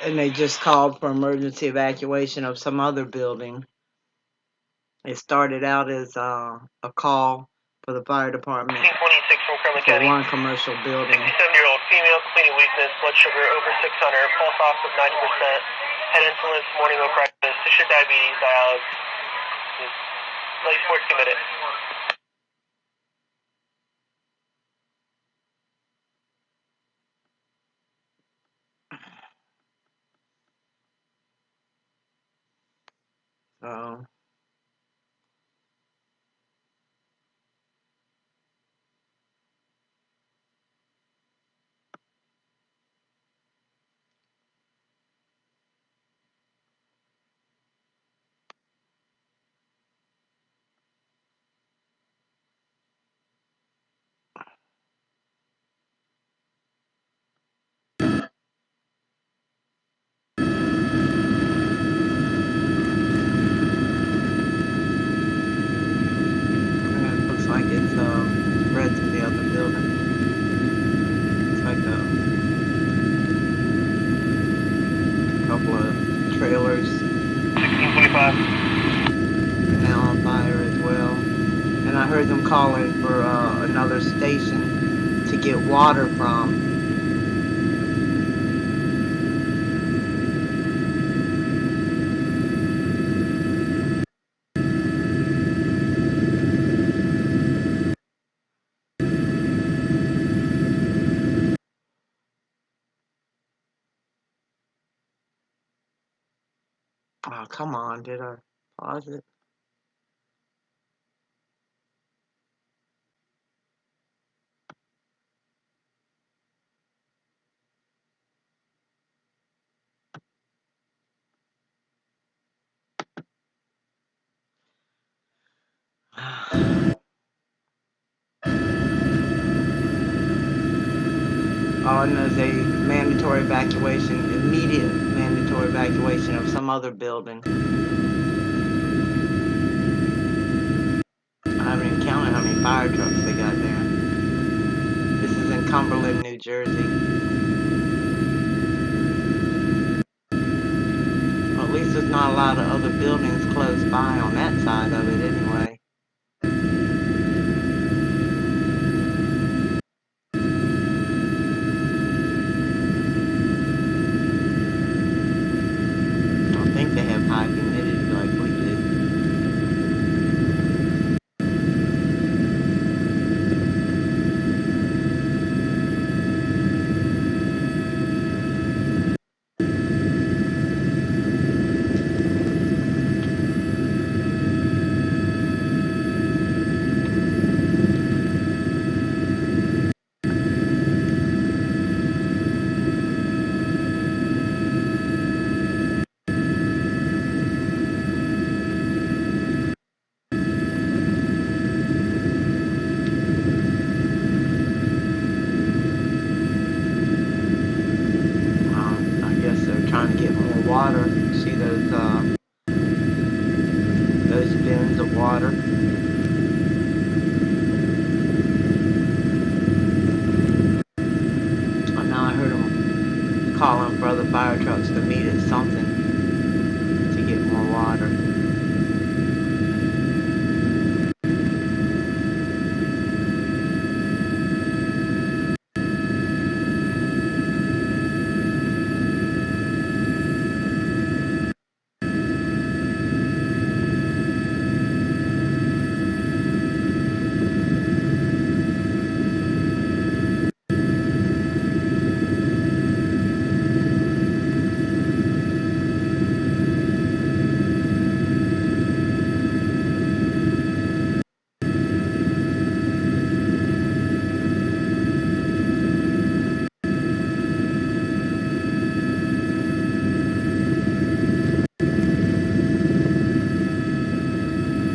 And they just called for emergency evacuation of some other building. It started out as a call for the fire department 1626 from Cumberland for County. one commercial building. 67-year-old female, complaining weakness, blood sugar over 600, pulse ox of 90%, head insulin, morning no crisis, tissue diabetes, dialysis. Life support committed. So it looks like it's spread to the other building. It's like a couple of trailers 1625. now on fire as well. And I heard them calling for another station to get water from. Oh, come on, did I pause it? Oh, and there's a mandatory evacuation, immediate mandatory evacuation of some other building. I haven't even counted how many fire trucks they got there. This is in Cumberland, New Jersey. Well, at least there's not a lot of other buildings close by on that side of it anyway. I don't think they have high humidity like we do. I guess they're trying to get more water. See those bins of water? Oh, now I heard them calling for other fire trucks to meet at something to get more water.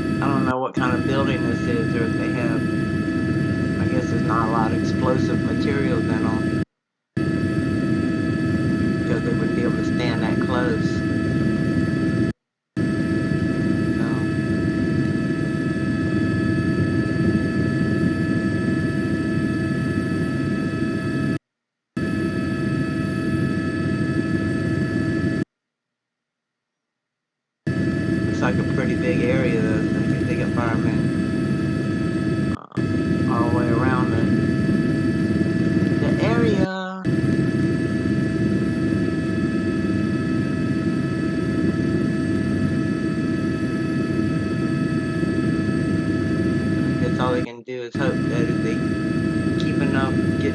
I don't know what kind of building this is, or if they have, I guess there's not a lot of explosive materials in them, because they wouldn't be able to stand that close.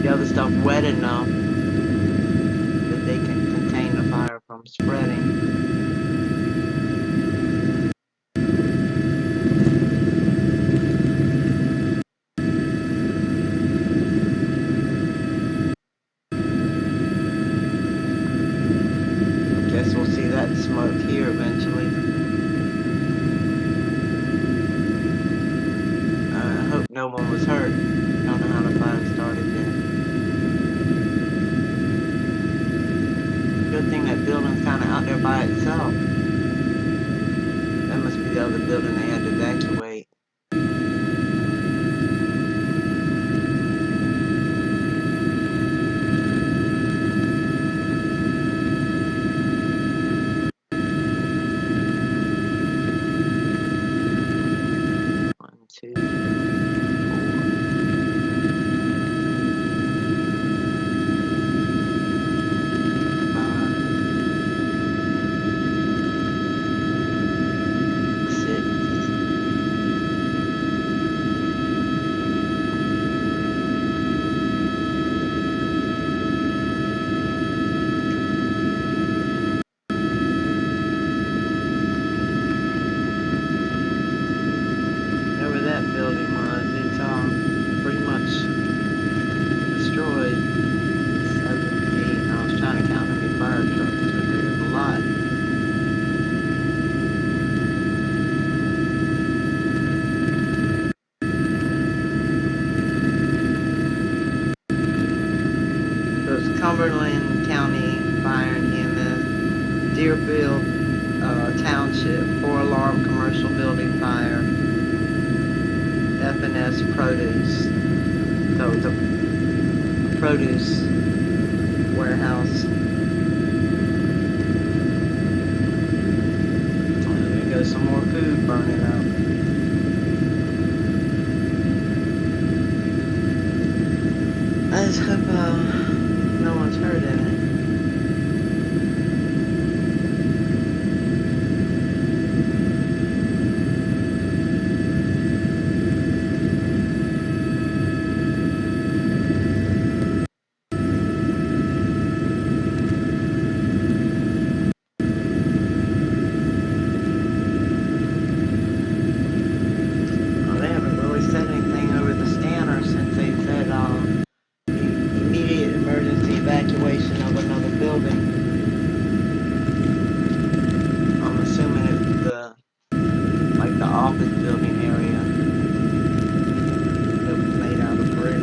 the other stuff wet enough that they can contain the fire from spreading. Guess we'll see that smoke here eventually. I hope no one was hurt. Don't know how the fire started yet. Good thing that building's kind of out there by itself. That must be the other building they had to evacuate. One, two, building was, it's pretty much destroyed. 7, 8, I was trying to count how many fire trucks, but there's a lot. So it's Cumberland County Fire and EMS, Deerfield Township, 4-alarm commercial building fire. F&S Produce. So it's a produce warehouse. There goes some more food burning up. I just hope no one's hurt in it. Evacuation of another building. I'm assuming it's like the office building area that was made out of brick.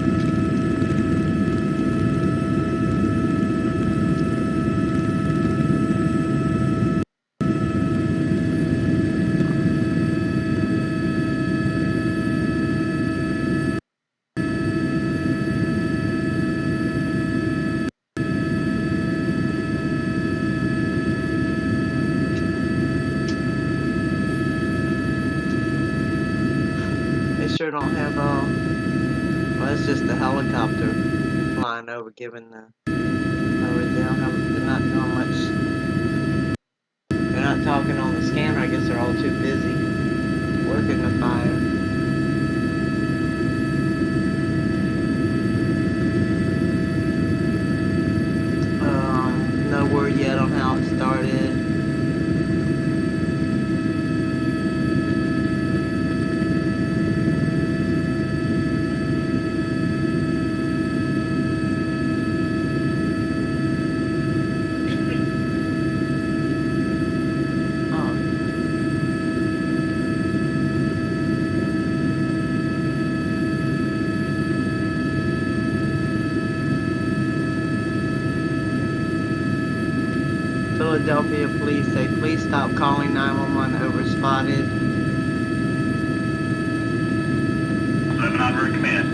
Sure don't have well, it's just the helicopter flying over, giving the they're not doing much. They're not talking on the scanner. I guess they're all too busy working the fire. No word yet on how it started. Philadelphia police say, please stop calling 911 over spotted. 11 on route command.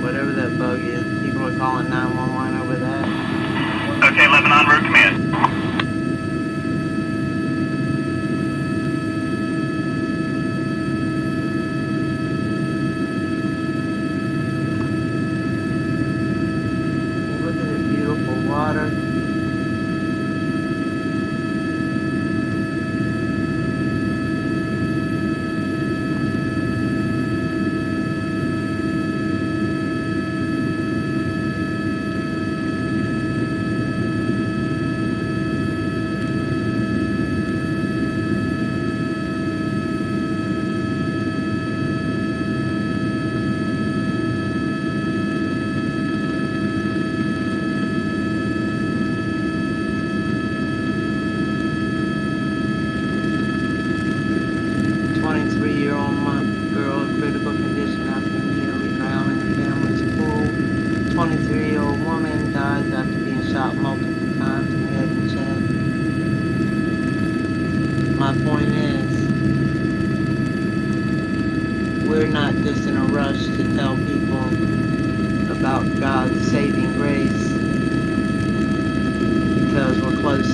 Whatever that bug is, people are calling 911 over that. Okay, 11 on route command. Water. not just in a rush to tell people about God's saving grace because we're close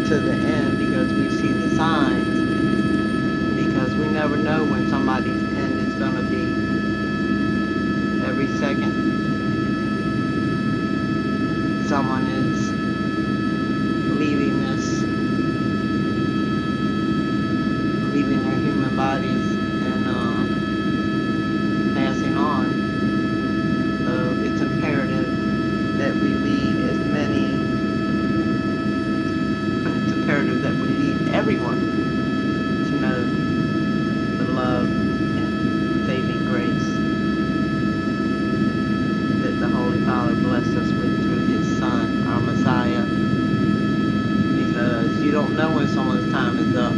to the end, because we see the signs, because we never know when somebody's end is going to be. Every second someone is leaving their human bodies and passing on. So it's imperative that we lead everyone to know the love and saving grace that the Holy Father blessed us with through His Son, our Messiah, because you don't know when someone's time is up.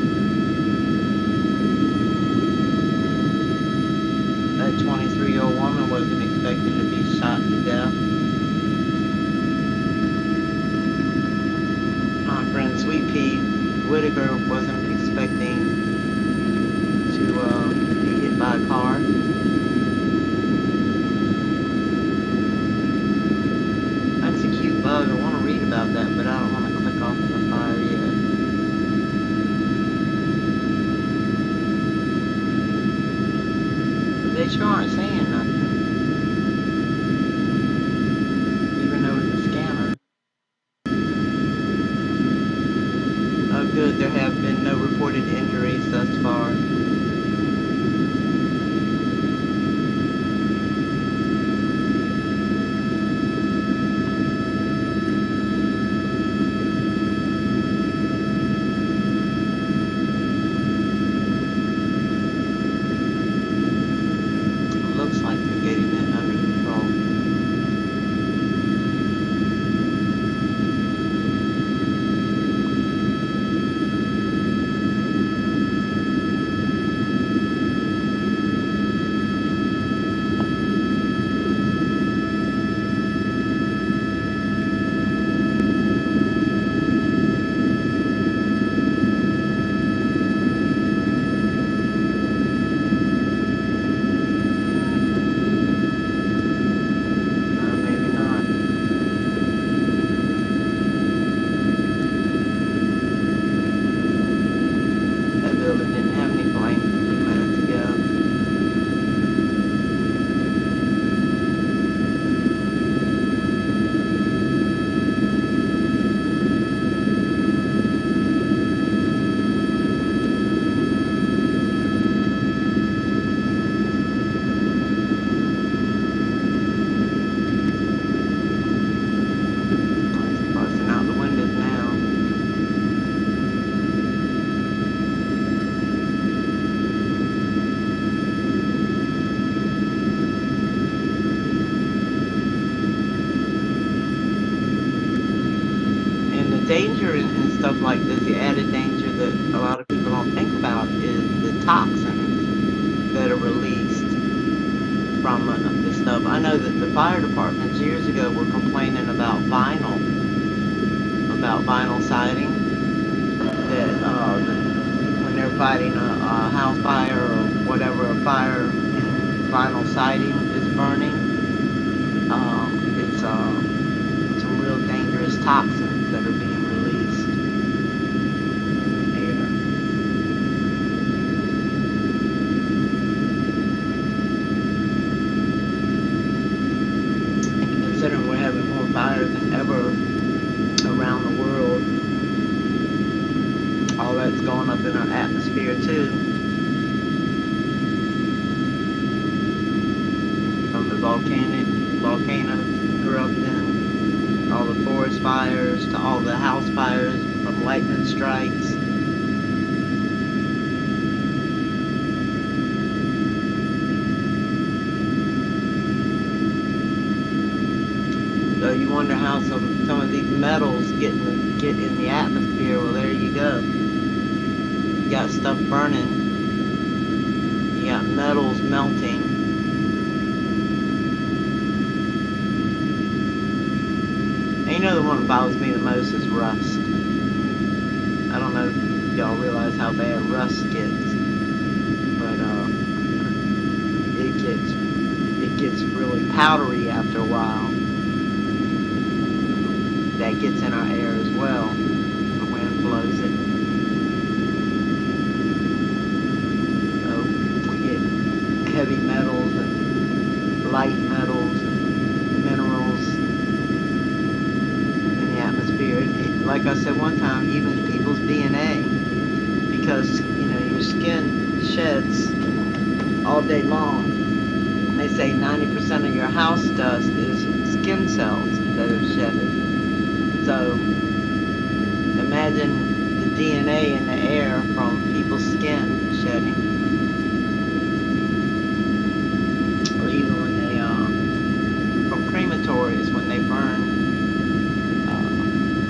That 23-year-old woman wasn't expecting to be shot to death. My friend Sweet Pea Whitaker wasn't expecting to be hit by a car. That's a cute bug. I want to read about that, but I don't want to click off the fire yet. But they sure aren't saying nothing, even though it's a scanner. Oh, good. There have been no reported injuries thus far. Looks like they're getting it under control. Danger and stuff like this, the added danger that a lot of people don't think about is the toxins that are released from the stuff. I know that the fire departments years ago were complaining about vinyl siding, that when they're fighting a house fire or whatever, a fire and vinyl siding is burning, it's some real dangerous toxins that are being released in the air. Considering we're having more fires than ever around the world, all that's going up in our atmosphere too, from the volcanoes erupting, all the forest fires, to all the house fires from lightning strikes. So you wonder how some of these metals get in the atmosphere. Well, there you go. You got stuff burning. You got metals melting. And you know the one that bothers me the most is rust. I don't know if y'all realize how bad rust gets, but it gets really powdery after a while. That gets in our air as well. The wind blows it. So we get heavy metals and light metals and minerals in the atmosphere. Like I said one time, even people's DNA, because your skin sheds all day long. They say 90% of your house dust is skin cells that have shedded. So imagine the DNA in the air from people's skin shedding. Or even when they, from crematories, when they burn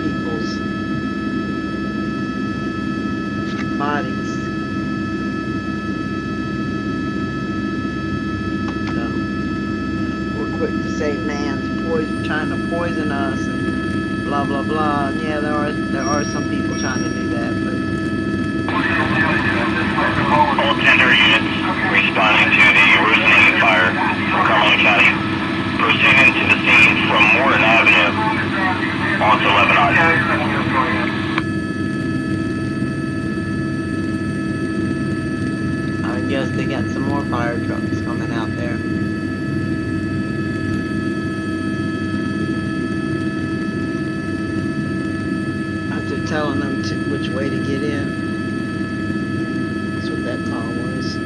people's bodies. So we're quick to say man's trying to poison us and blah blah blah. And yeah, there are some people trying to do that, but all tender units responding to the originating fire from Cumberland County, proceeding to the scene from Morton Avenue onto Lebanon. I guess they got some more fire trucks coming out there. After telling them which way to get in. That's what that call was.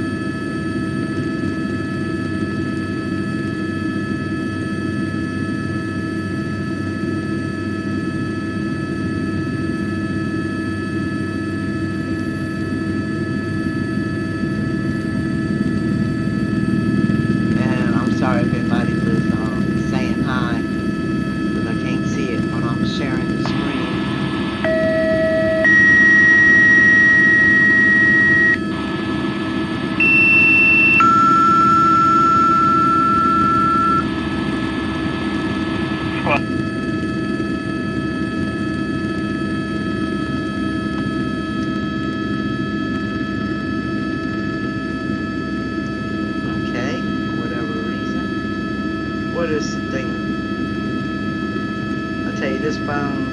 Sorry if anybody was saying hi, because I can't see it when I'm sharing the screen. Okay, for whatever reason. What is the thing? I'll tell you, this phone,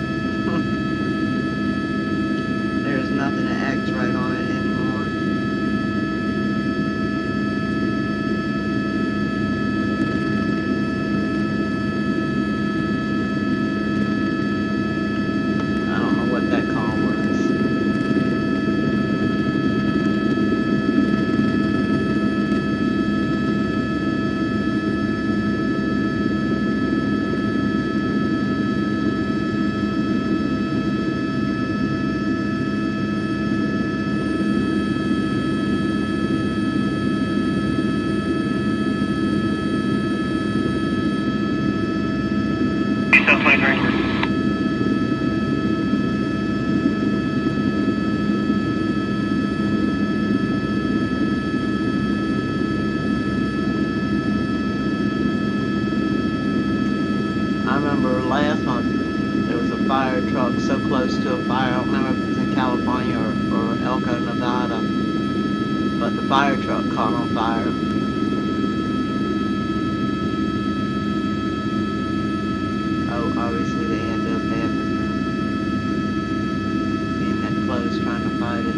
there's nothing that acts right on it anymore. I don't know what that call was. I remember last month there was a fire truck so close to a fire. I don't remember if it was in California or Elko, Nevada, but the fire truck caught on fire. Oh, obviously they had been being that close trying to fight it.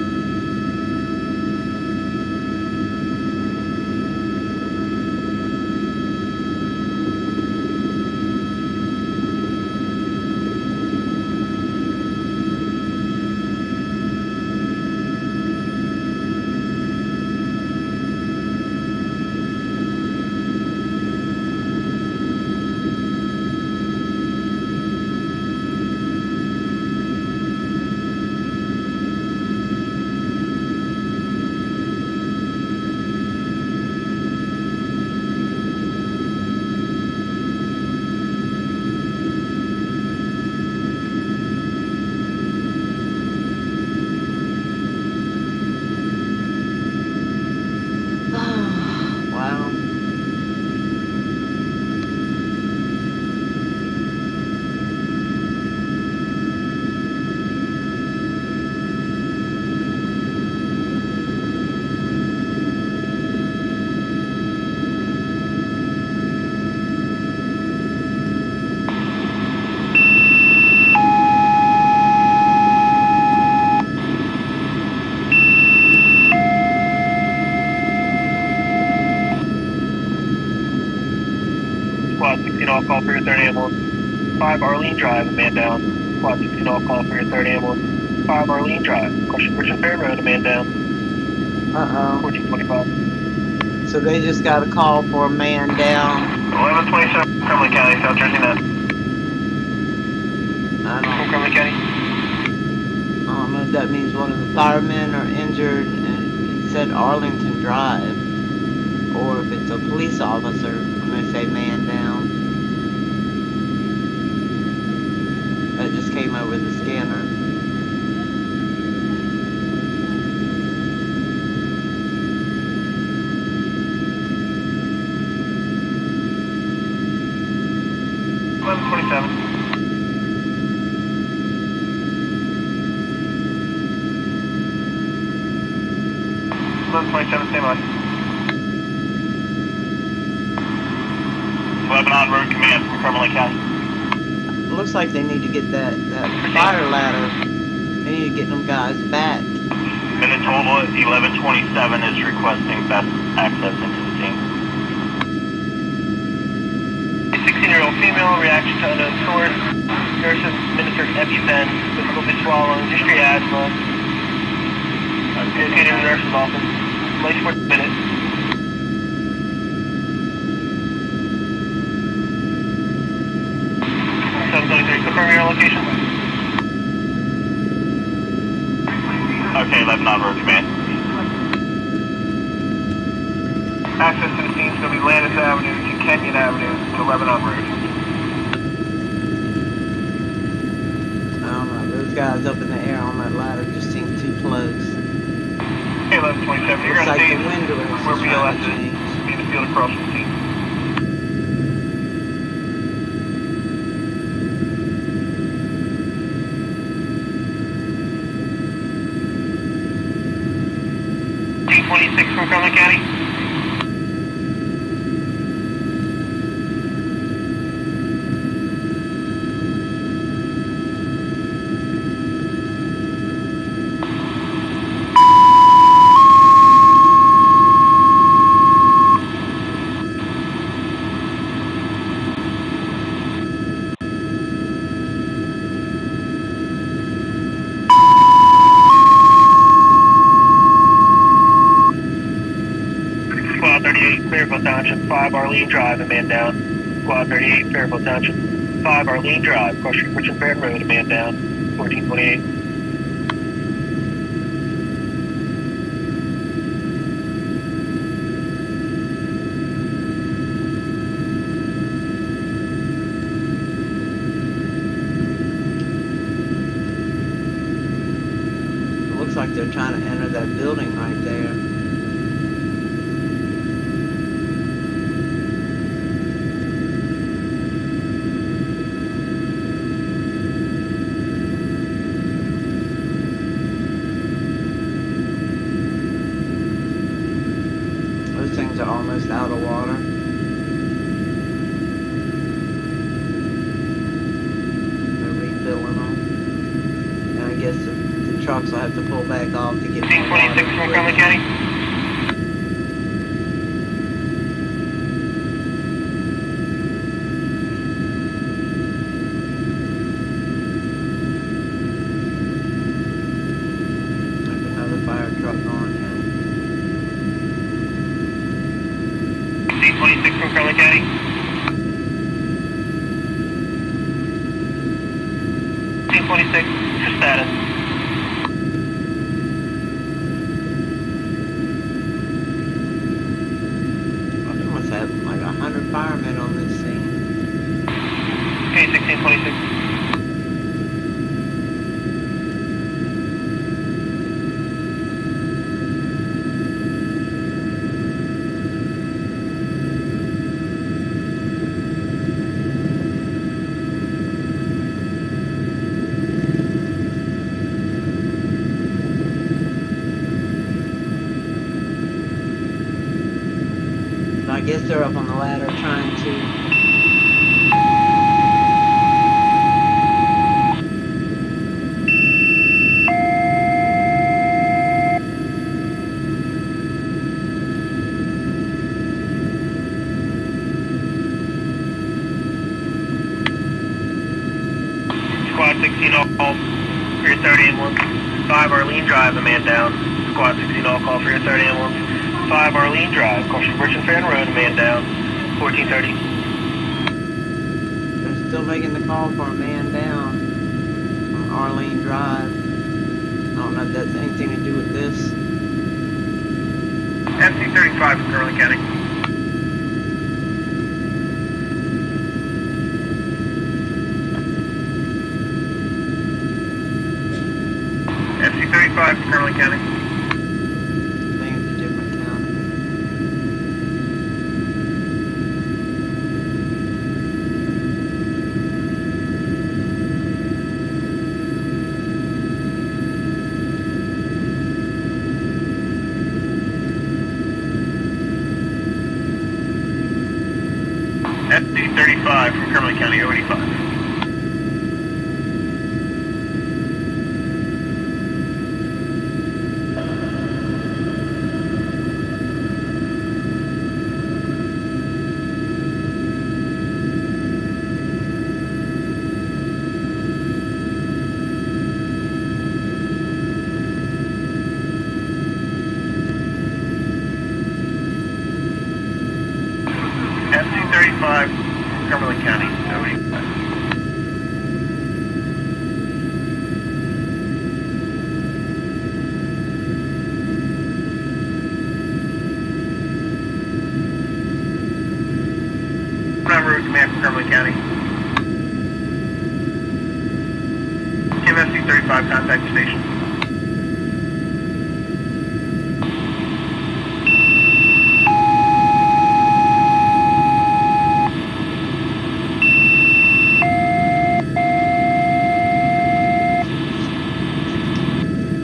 all call for your third ambulance. 5 Arlene Drive, a man down. Squad 16 all call for your third ambulance. 5 Arlene Drive, question Richard Fair Road, a man down. 1425. So they just got a call for a man down. 1127 Cumberland County, South Jersey net. Cumberland County. I don't know if that means one of the firemen are injured, and he said Arlington Drive, or if it's a police officer when they say man down. That just came over the scanner. Same line. Lebanon Road Command from Cumberland County. Looks like they need to get that fire ladder. They need to get them guys back. Minute total at 1127 is requesting best access into the scene. A 16-year-old female reaction to unknown source. Nurse administered EpiPen, difficulty swallowing, history asthma. Located in the nurse's office. Place for a minute. Confirm your location. Okay, Lebanon Road Command. Access to the scene is going to be Landis Avenue to Kenyon Avenue to Lebanon Road. I don't know, those guys up in the air on that ladder just seem too close. Okay, 1127, you're Looks going like to the stay window is where just BLS trying to is. change. Be the field across the scene. D26 from Cumberland County. Squad 38, Fairfield Township, 5 Arlene Drive, a man down. Squad 38, Fairfield Township, 5 Arlene Drive, cross Street Richard Fair Road, a man down. 1428. It looks like they're trying to enter that building right there. Those things are almost out of water. They're refilling them. And I guess the trucks will have to pull back off to get more water. D26 from Cumberland County. There's another fire truck going in. D26 from Cumberland County. D26, your status. Well, they must have like 100 firemen on this scene. Okay, 1626. I guess they're up on the ladder trying to 16 all call for your 30 ambulance. 5 Arlene Drive, a man down. Squad 16 all call for your 30 ambulance. 5 Arlene Drive, caution Bridge and Fan Road, a man down. 1430. They're still making the call for a man down on Arlene Drive. I don't know if that's anything to do with this. FC-35 from Cumberland County. FC-35 from Cumberland County. I think it's a different county. FC-35 from Cumberland County, 085. FC-35 from Cumberland County, 085. Route command from Cumberland County. Team FC-35 contact the station.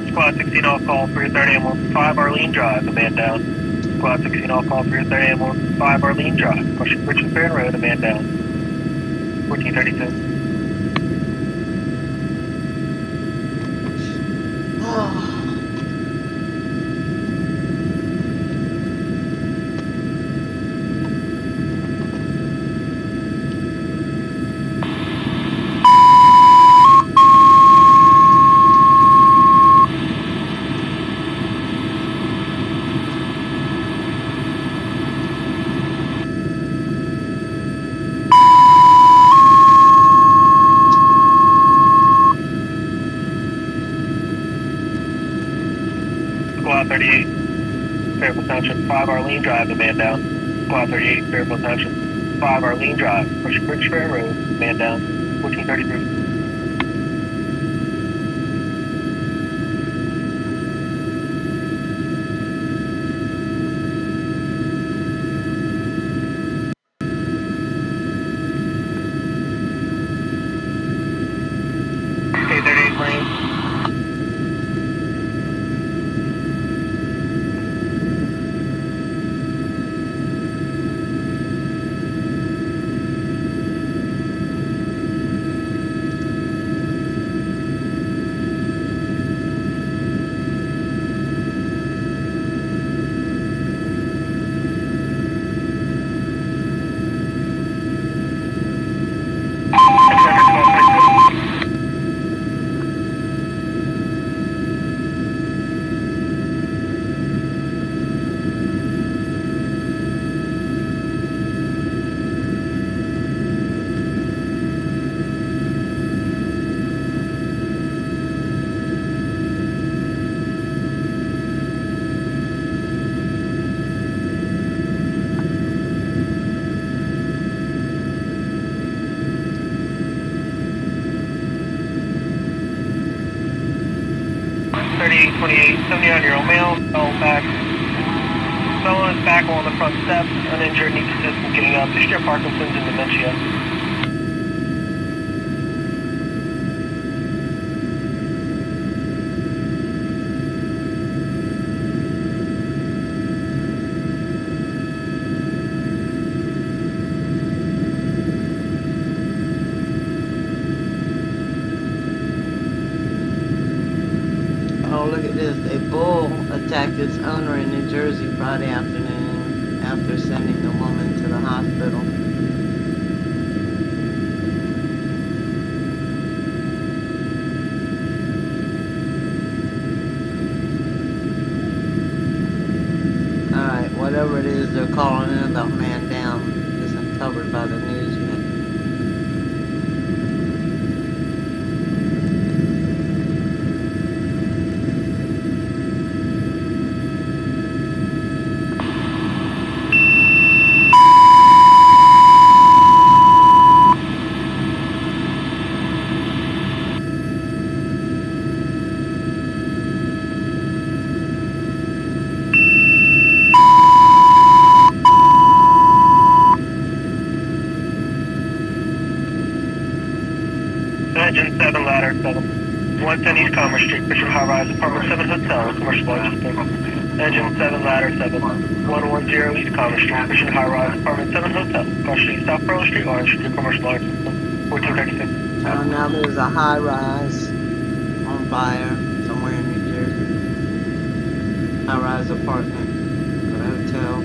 Squad 16 all call for your 30 ambulance. 5 Arlene Drive, a man down. Squad 16 all call for your 30 ambulance. 5 Arlene Drive, pushing Bridge and Fair Road, a man down. 1432. Squad 38, Fairfield Township, 5 Arlene Drive, a man down. Squad 38, Fairfield Township, 5 Arlene Drive, pushing Bridge Fair Road, man down. 1433. K38 lane. .38, 28, 79-year-old male, fell back. Fell on his back along the front steps, uninjured, needs assistance getting up. History of Parkinson's and dementia. Oh, look at this. A bull attacked its owner in New Jersey Friday afternoon after sending the woman to the hospital. whatever it is they're calling in about man down isn't covered by the news yet. Engine 7, ladder 7. 110 East Commerce Street, Bishop High Rise, Apartment 7 Hotel, Commercial Large System. Engine 7, ladder 7. 110 East Commerce Street, Bishop High Rise, Apartment 7 Hotel, Caution South Pearl Street, Orange Street, Commercial Large System. 1436. Now there's a high rise on fire somewhere in New Jersey. High rise apartment, a hotel.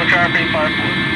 Traffic, fire force.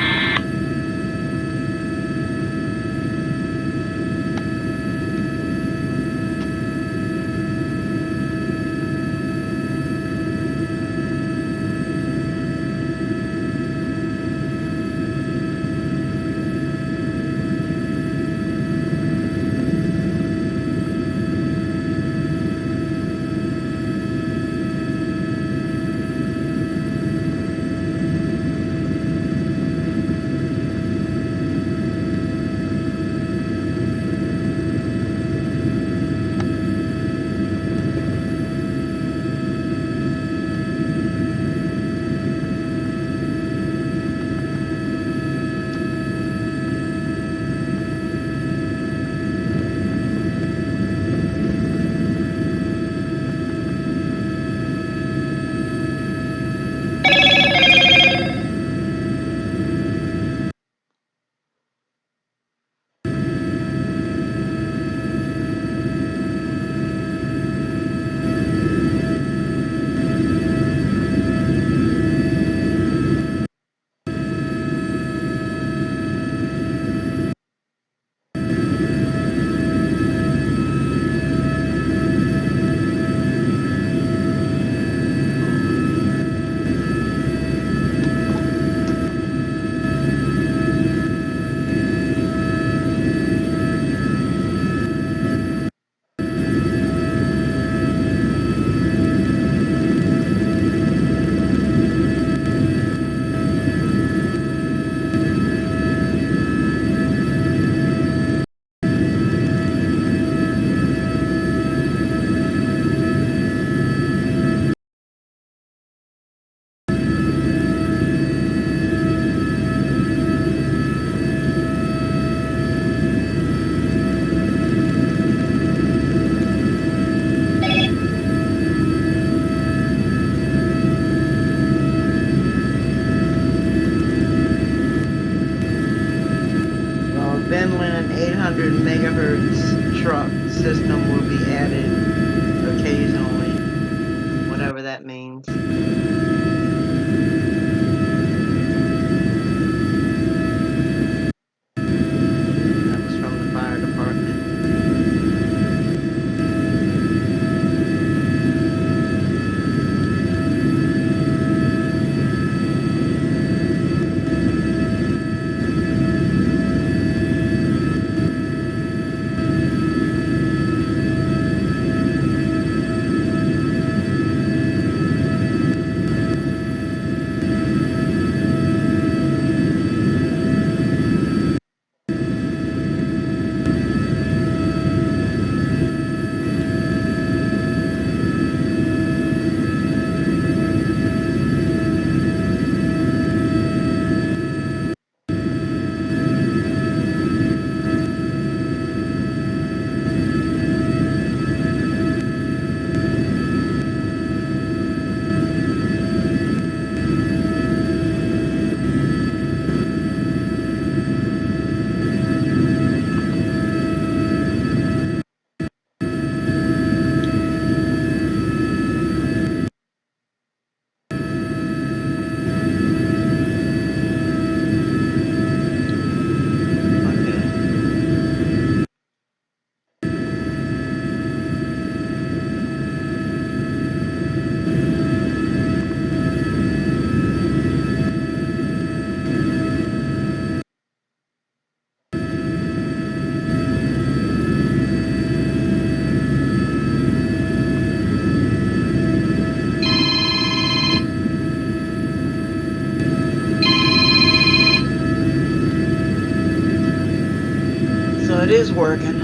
working.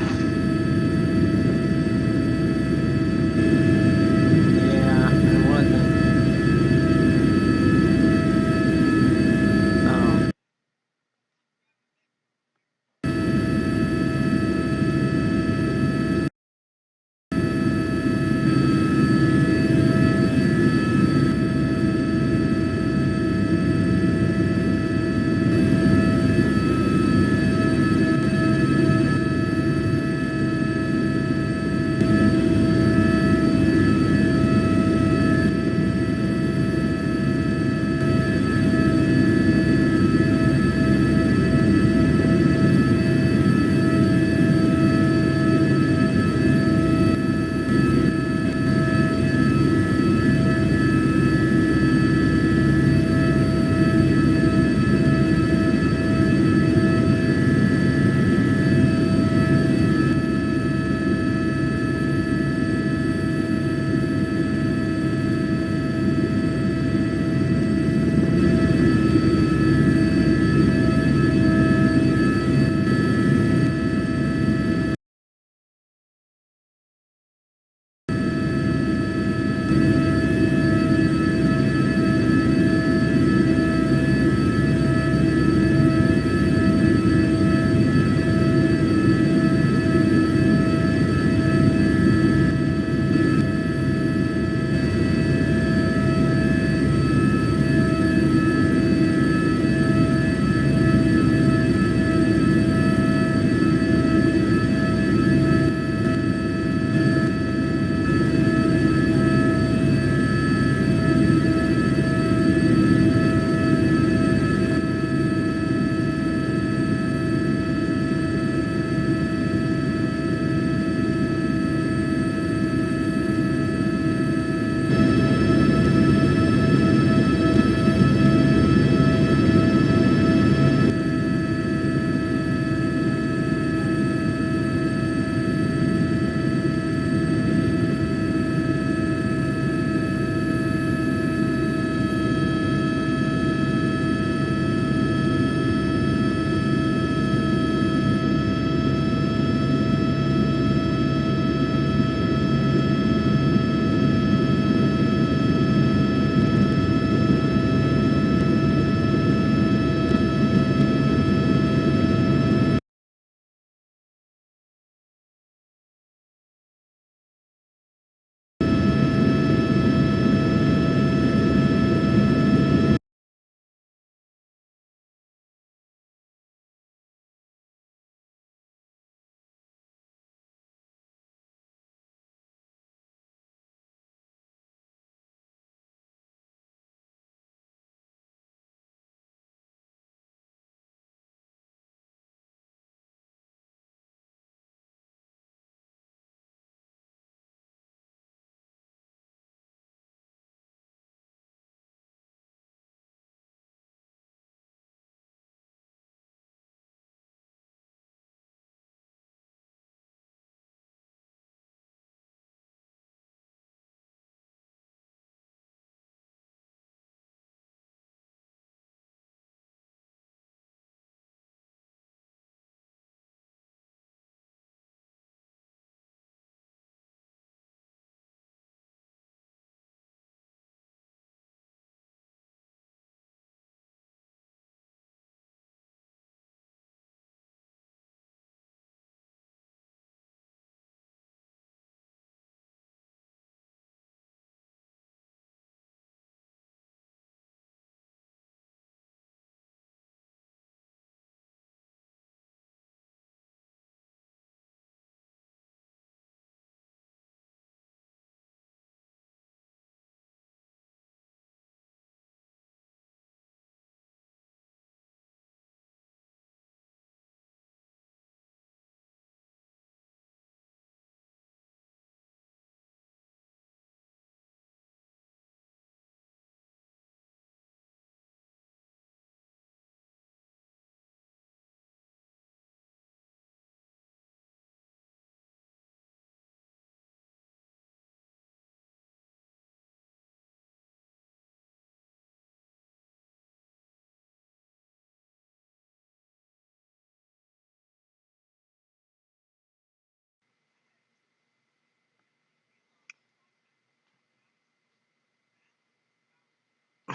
Yeah, it wasn't.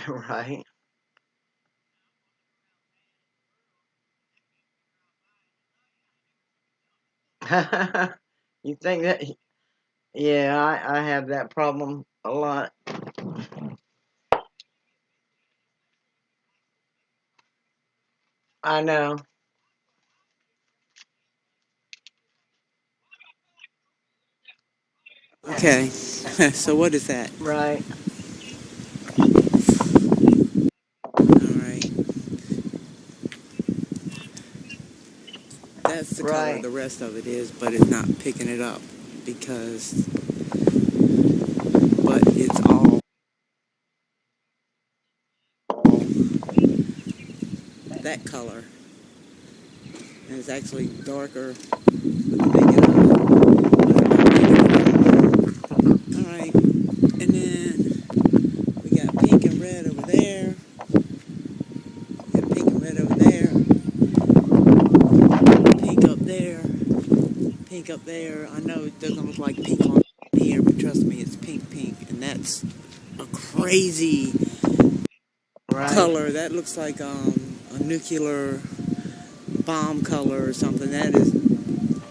Right. You think that? Yeah, I have that problem a lot. I know. Okay, so what is that? Right. Alright, that's the color, Right. the rest of it is, but it's not picking it up because, but it's all that color. And it's actually darker with the naked eye. Alright, and then we got pink and red over there. We got pink and red over there. Pink up there. Pink up there. I know it doesn't look like pink on here, but trust me, it's pink, pink, and that's a crazy Right. color. That looks like a nuclear bomb color or something. That is,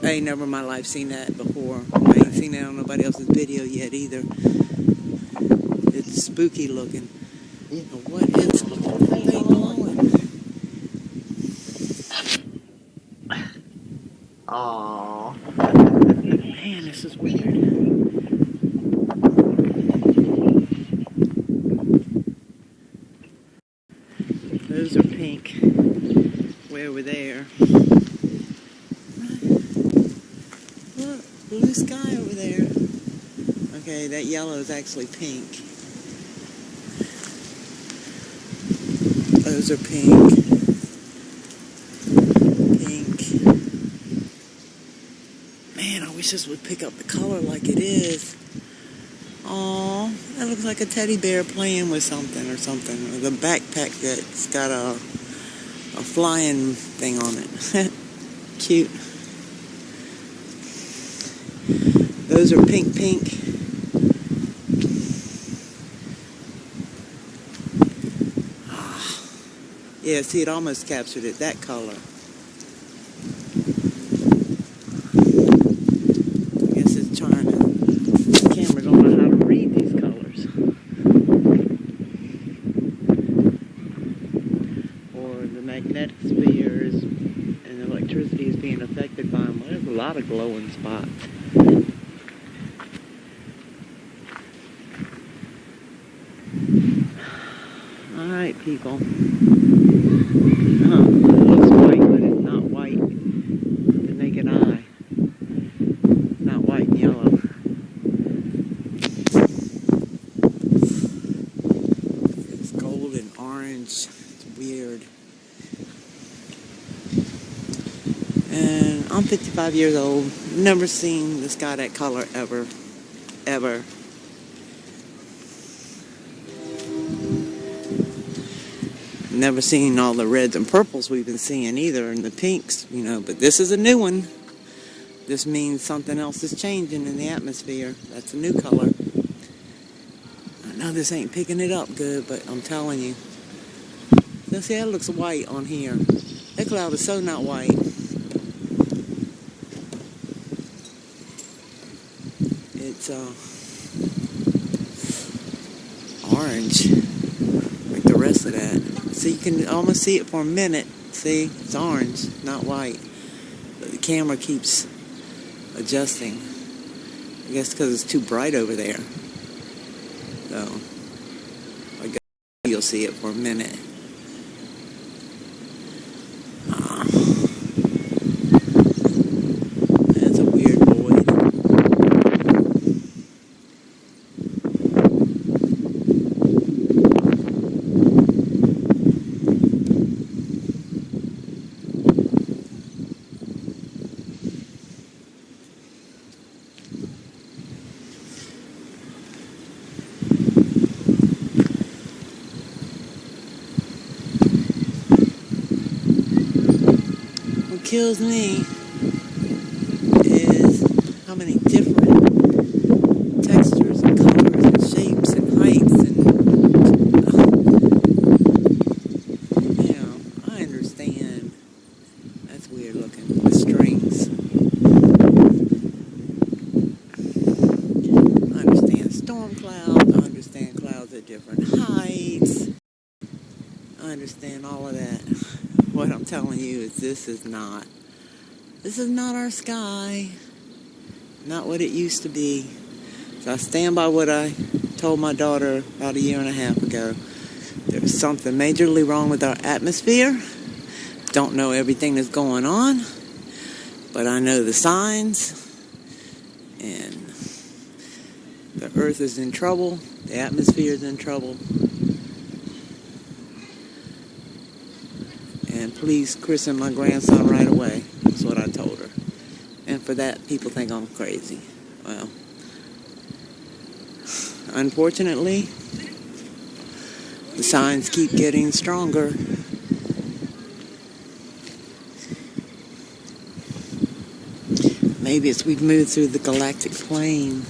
I ain't never in my life seen that before. I ain't seen that on nobody else's video yet either. It's spooky looking. What is the thing glowing? Aww. Man, this is weird. Those are pink. Way over there. Look, blue sky over there. Okay, that yellow is actually pink. Those are pink. Pink. Man, I wish this would pick up the color like it is. Aw, that looks like a teddy bear playing with something or something. Or the backpack that's got a flying thing on it. Cute. Those are pink, pink. Yeah, see, it almost captured it, that color. I guess it's trying to, the camera don't know how to read these colors. Or the magnetic spheres and electricity is being affected by them. There's a lot of glowing spots. Alright, people. It looks white, but it's not white with the naked eye. Not white and yellow. It's gold and orange. It's weird. And I'm 55 years old. Never seen the sky that color ever. Ever. Never seen all the reds and purples we've been seeing either, and the pinks, you know, but this is a new one. This means something else is changing in the atmosphere. That's a new color. I know this ain't picking it up good, but I'm telling you. Now see, that looks white on here. That cloud is so not white. It's orange, like the rest of that. So you can almost see it for a minute. See, it's orange, not white. But the camera keeps adjusting. I guess because it's too bright over there. So, I guess you'll see it for a minute. That's a weird void. What kills me is how many different textures and colors and shapes and heights and storm clouds. I understand clouds at different heights. I understand all of that. What I'm telling you is this is not our sky. Not what it used to be. So I stand by what I told my daughter about a year and a half ago. There's something majorly wrong with our atmosphere. Don't know everything that's going on, but I know the signs, and the earth is in trouble, the atmosphere is in trouble, and please christen my grandson right away. That's what I told her. And for that, people think I'm crazy. Well, unfortunately, the signs keep getting stronger. Maybe it's we've moved through the galactic plane.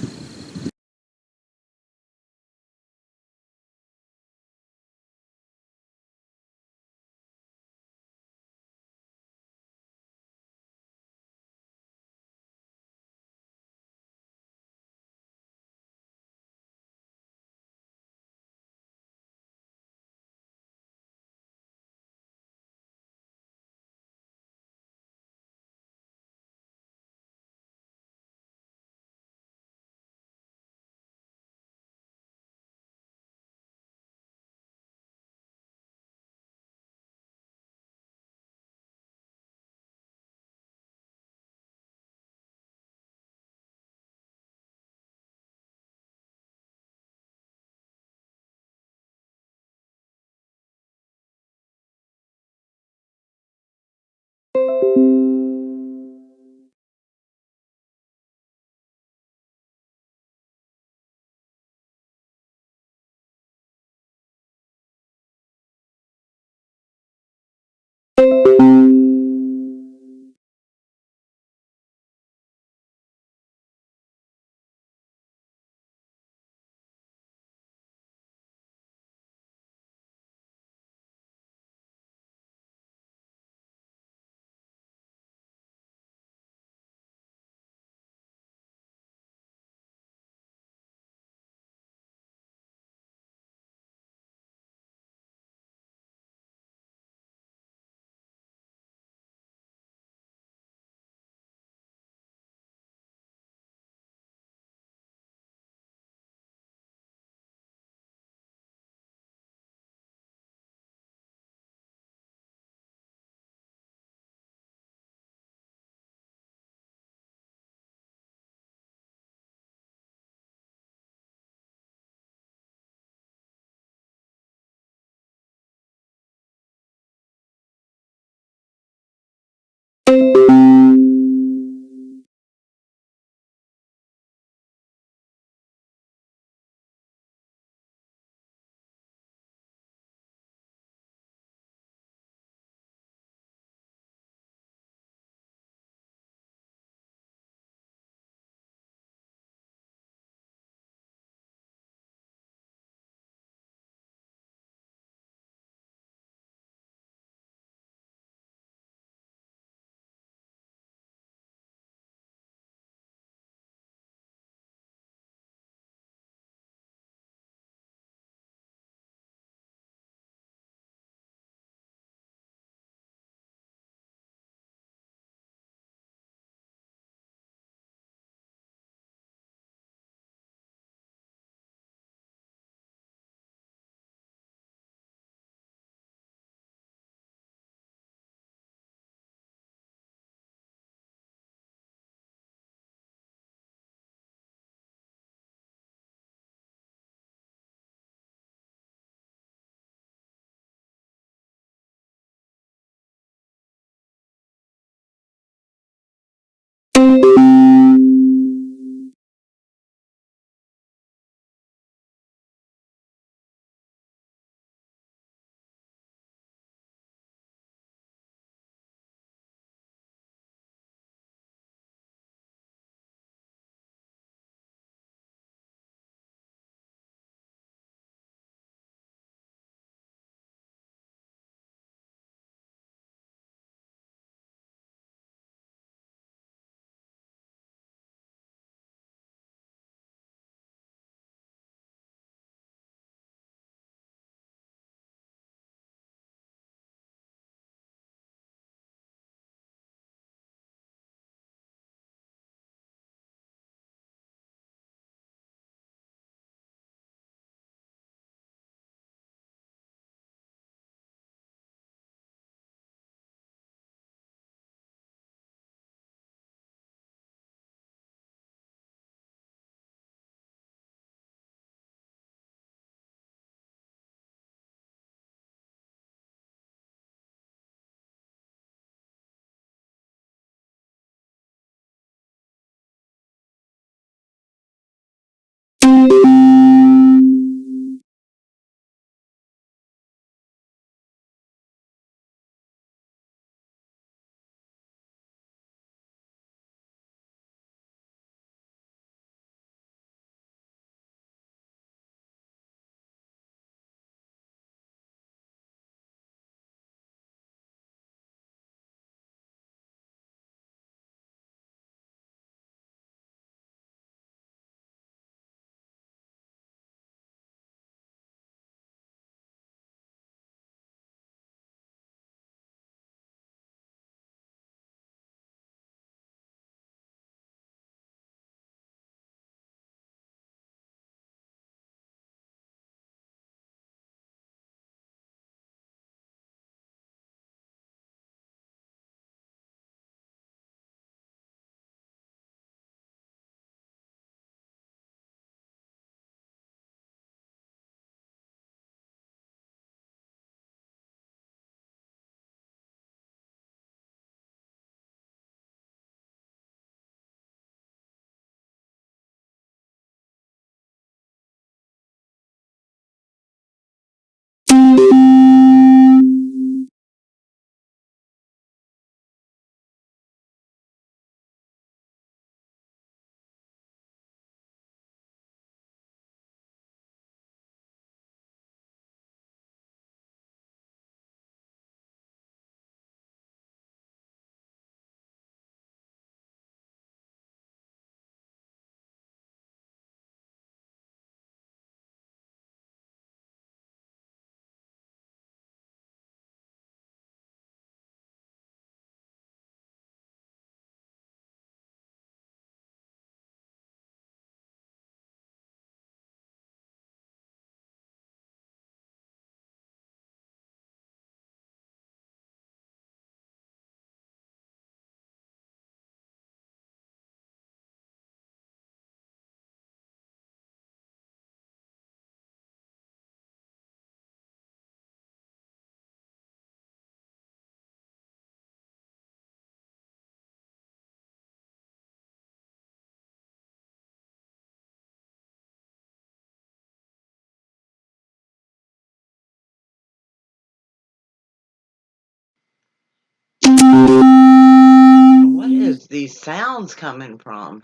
What is these sounds coming from?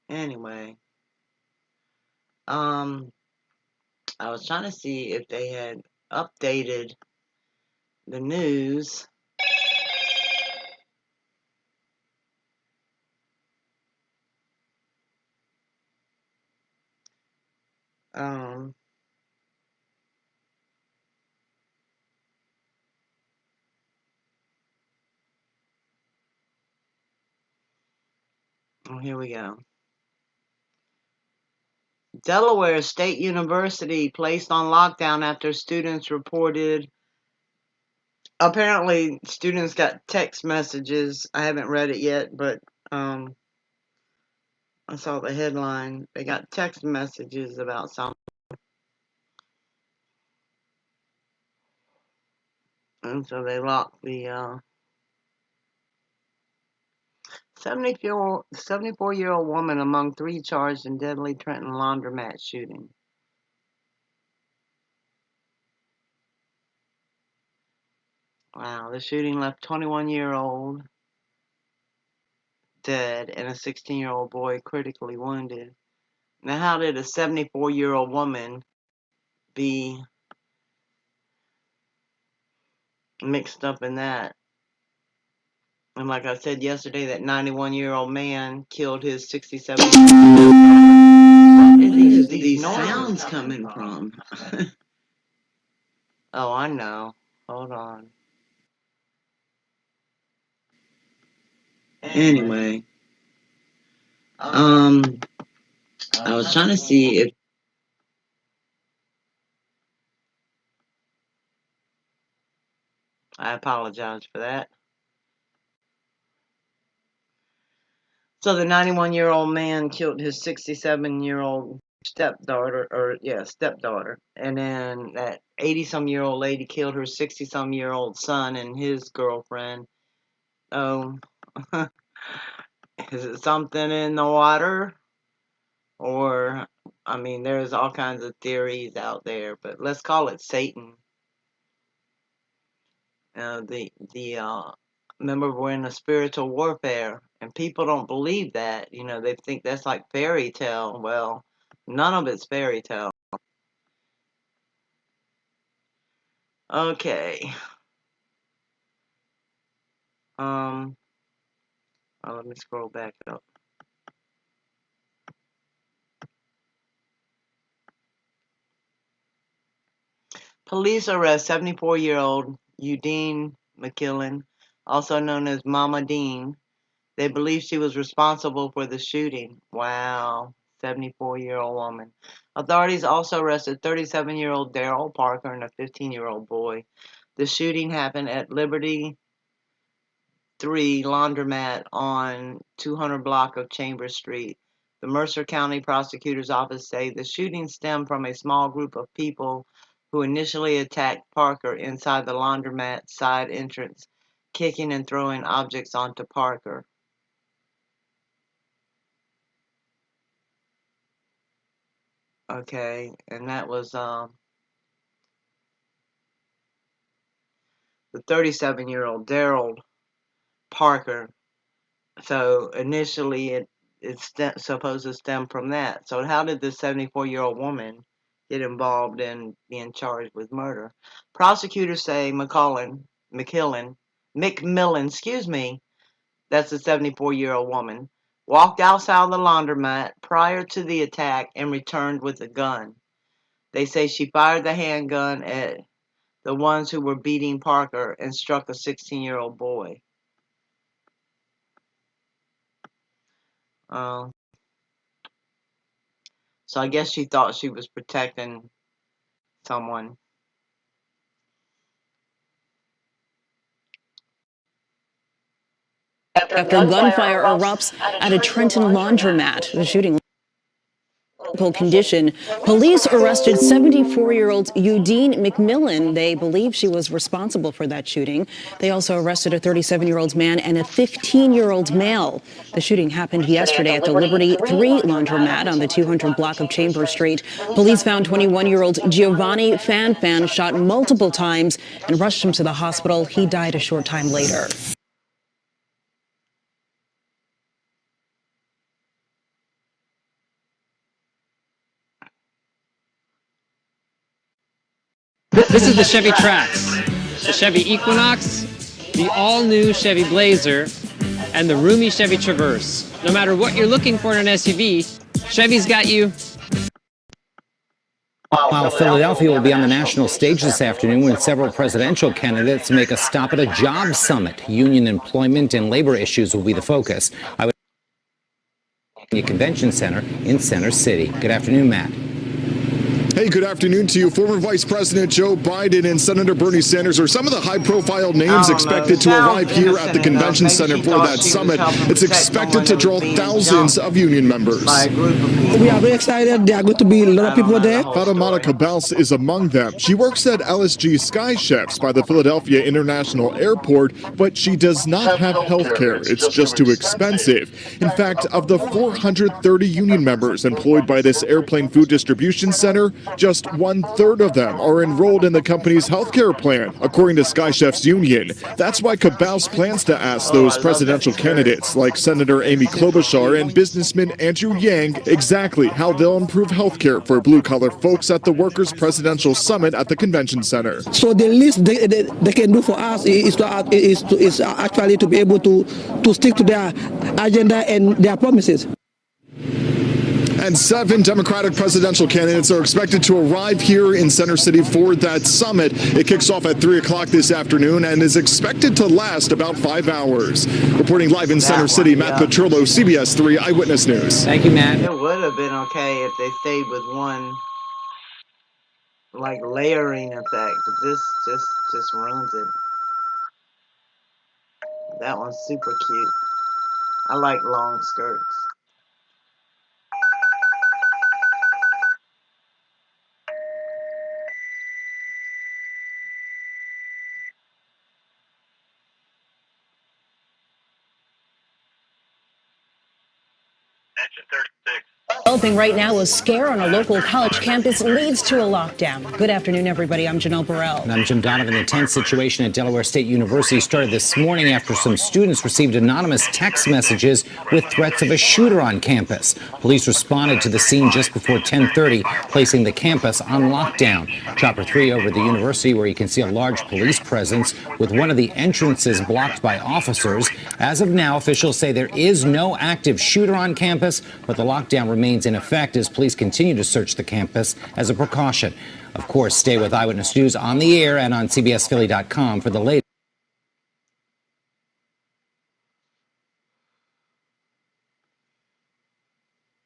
Anyway, I was trying to see if they had updated the news. Um, oh, here we go. Delaware State University placed on lockdown after students reported. Apparently, students got text messages. I haven't read it yet, but I saw the headline. They got text messages about something, and so they locked the 74-year-old woman among 3 charged in deadly Trenton laundromat shooting. Wow, the shooting left 21-year-old dead and a 16-year-old boy critically wounded. Now, how did a 74-year-old woman be mixed up in that? And like I said yesterday, that 91-year-old man killed his 67. Where is these sounds coming from? Oh, I know. Hold on. Anyway, I was trying to see if I apologize for that. So the 91-year-old man killed his 67-year-old stepdaughter, and then that 80-some-year-old lady killed her 60-some-year-old son and his girlfriend. Oh, Is it something in the water? Or, I mean, there's all kinds of theories out there, but let's call it Satan. Remember, we're in a spiritual warfare, and people don't believe that. You know, they think that's like fairy tale. Well, none of it's fairy tale. Okay. Let me scroll back up. Police arrest 74-year-old Eudine McKillen, also known as Mama Dean. They believe she was responsible for the shooting. Wow, 74-year-old woman. Authorities also arrested 37-year-old Daryl Parker and a 15-year-old boy. The shooting happened at Liberty 3 Laundromat on 200 block of Chambers Street. The Mercer County Prosecutor's Office say the shooting stemmed from a small group of people who initially attacked Parker inside the laundromat side entrance, kicking and throwing objects onto Parker. Okay, and that was the 37-year-old Daryl Parker. So initially it's supposed to stem from that. So how did this 74-year-old woman get involved in being charged with murder? Prosecutors say McMillan, excuse me, that's the 74-year-old woman, walked outside the laundromat prior to the attack and returned with a gun. They say she fired the handgun at the ones who were beating Parker and struck a 16-year-old boy. So I guess she thought she was protecting someone. After gunfire erupts at a Trenton laundromat, the shooting condition. Police arrested 74-year-old Eudine McMillan. They believe she was responsible for that shooting. They also arrested a 37-year-old man and a 15-year-old male. The shooting happened yesterday at the Liberty 3 laundromat on the 200 block of Chambers Street. Police found 21-year-old Giovanni Fan shot multiple times and rushed him to the hospital. He died a short time later. This is the Chevy Trax, the Chevy Equinox, the all-new Chevy Blazer, and the roomy Chevy Traverse. No matter what you're looking for in an SUV, Chevy's got you. While Philadelphia will be on the national stage this afternoon when several presidential candidates make a stop at a job summit. Union employment and labor issues will be the focus. The convention center in Center City. Good afternoon, Matt. Hey, good afternoon to you. Former Vice President Joe Biden and Senator Bernie Sanders are some of the high-profile names expected to arrive here at the convention center for that summit. It's expected to draw thousands of union members. We are very excited. There are going to be a lot of people there. Fatimata Cabals is among them. She works at LSG Sky Chefs by the Philadelphia International Airport, but she does not have health care. It's just too expensive. In fact, of the 430 union members employed by this airplane food distribution center, just 1/3 of them are enrolled in the company's healthcare plan, according to Sky Chefs Union. That's why Cabals plans to ask those presidential candidates like Senator Amy Klobuchar and businessman Andrew Yang exactly how they'll improve healthcare for blue-collar folks at the Workers' Presidential Summit at the convention center. So the least they can do for us is actually to be able to stick to their agenda and their promises. And 7 Democratic presidential candidates are expected to arrive here in Center City for that summit. It kicks off at 3 o'clock this afternoon and is expected to last about 5 hours. Reporting live in Center City, Matt Petrillo, CBS 3 Eyewitness News. Thank you, Matt. It would have been okay if they stayed with one, like, layering effect, but this just ruins it. That one's super cute. I like long skirts. Developing right now, a scare on a local college campus leads to a lockdown. Good afternoon, everybody. I'm Janelle Burrell. And I'm Jim Donovan. The tense situation at Delaware State University started this morning after some students received anonymous text messages with threats of a shooter on campus. Police responded to the scene just before 10:30, placing the campus on lockdown. Chopper 3 over the university, where you can see a large police presence with one of the entrances blocked by officers. As of now, officials say there is no active shooter on campus, but the lockdown remains in effect as police continue to search the campus as a precaution. Of course, stay with Eyewitness News on the air and on CBSPhilly.com for the latest.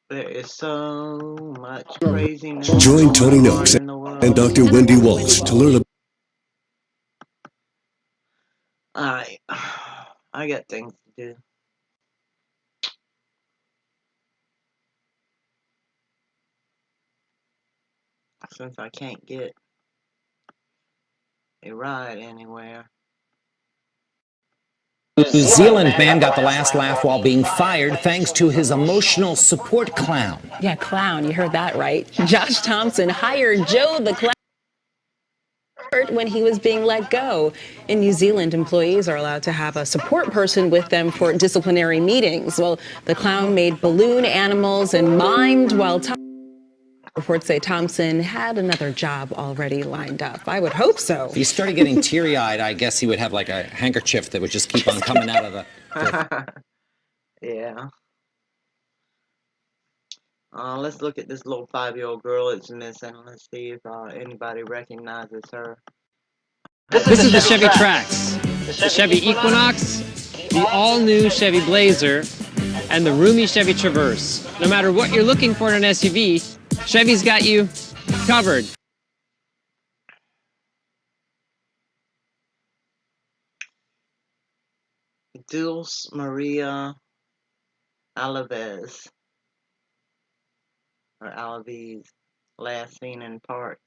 There is so much craziness Join Tony going on Noakes in the world. and Dr. Wendy Walsh to learn about. I got things to do. Since I can't get a ride anywhere. New Zealand man got the last laugh while being fired thanks to his emotional support clown. Yeah, clown. You heard that right. Josh Thompson hired Joe the clown when he was being let go. In New Zealand, employees are allowed to have a support person with them for disciplinary meetings. Well, the clown made balloon animals and mimed while reports say Thompson had another job already lined up. I would hope so. If he started getting teary-eyed, I guess he would have like a handkerchief that would just keep on coming out of the... Yeah. Let's look at this little 5-year-old girl that's missing. Let's see if anybody recognizes her. This is the Chevy Trax, the Chevy Equinox, the all-new Chevy Blazer, and the roomy Chevy Traverse. No matter what you're looking for in an SUV, Chevy's got you covered. Dulce Maria Alaves, or Alaves, last seen in park.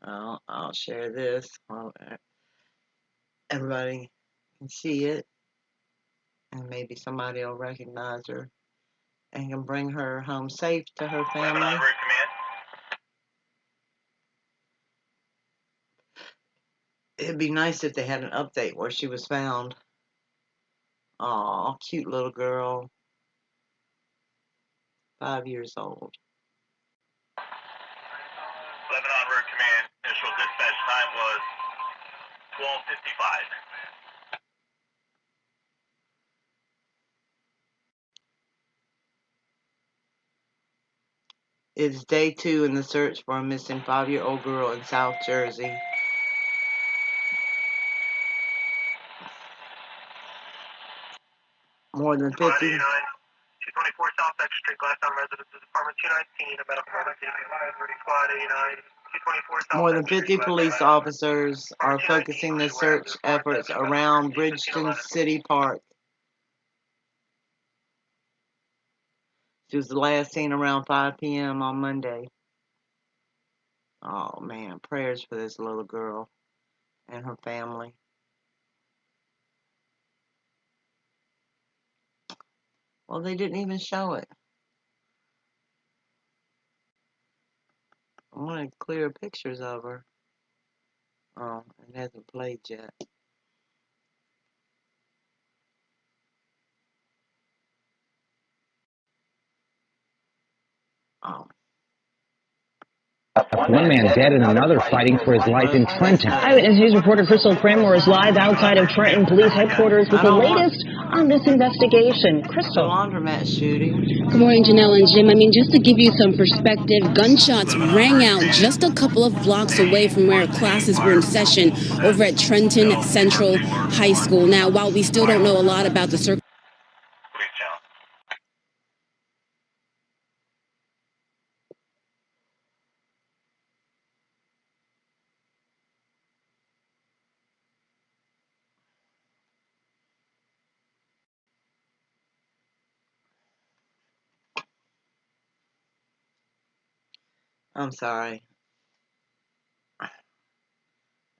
I'll share this. Everybody can see it, and maybe somebody will recognize her and can bring her home safe to her family. It'd be nice if they had an update where she was found. Aw, cute little girl. 5 years old. 11 on route command. Initial dispatch time was 12:55. It's day 2 in the search for a missing 5-year-old girl in South Jersey. More than 50. 224 South X Street, Glass Town Residences, Apartment 219, about a Squad 89. More than 50 police officers are focusing their search efforts around Bridgeton City Park. She was last seen around 5 p.m. on Monday. Oh man, prayers for this little girl and her family. Well, they didn't even show it. I wanted clear pictures of her. Oh, it hasn't played yet. Oh. One man dead and another fighting for his life in Trenton. Eyewitness News reporter Crystal Cranmore is live outside of Trenton Police Headquarters with the latest on this investigation. Crystal. The laundromat shooting. Good morning, Janelle and Jim. I mean, just to give you some perspective, gunshots rang out just a couple of blocks away from where classes were in session over at Trenton Central High School. Now, while we still don't know a lot about the circumstances, I'm sorry. I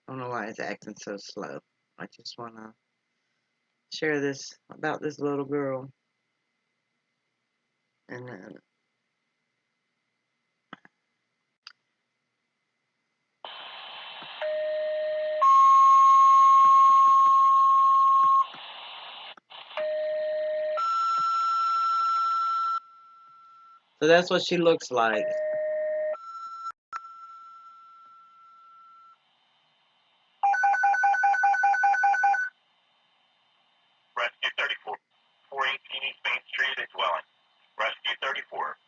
don't know why it's acting so slow. I just want to share this about this little girl. And then so that's what she looks like. Rescue 34, 418 East Main Street, a dwelling. Rescue 34,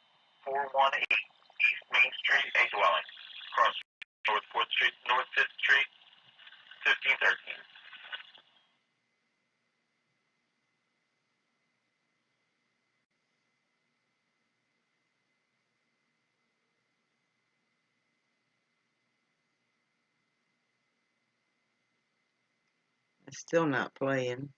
418 East Main Street, a dwelling. Cross North 4th Street, North 5th Street, 1513. It's still not playing.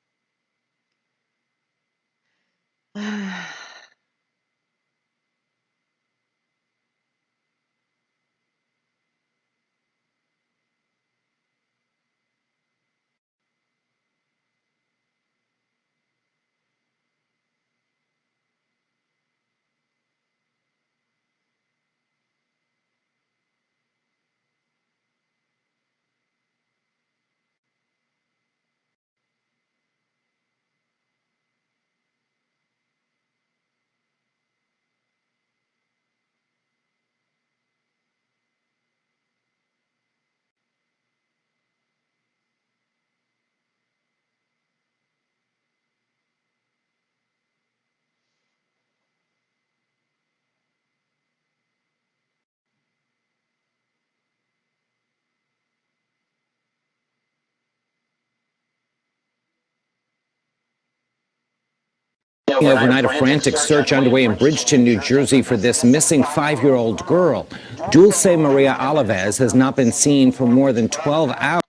Overnight, a frantic search underway in Bridgeton, New Jersey for this missing 5-year-old girl. Dulce Maria Alves has not been seen for more than 12 hours.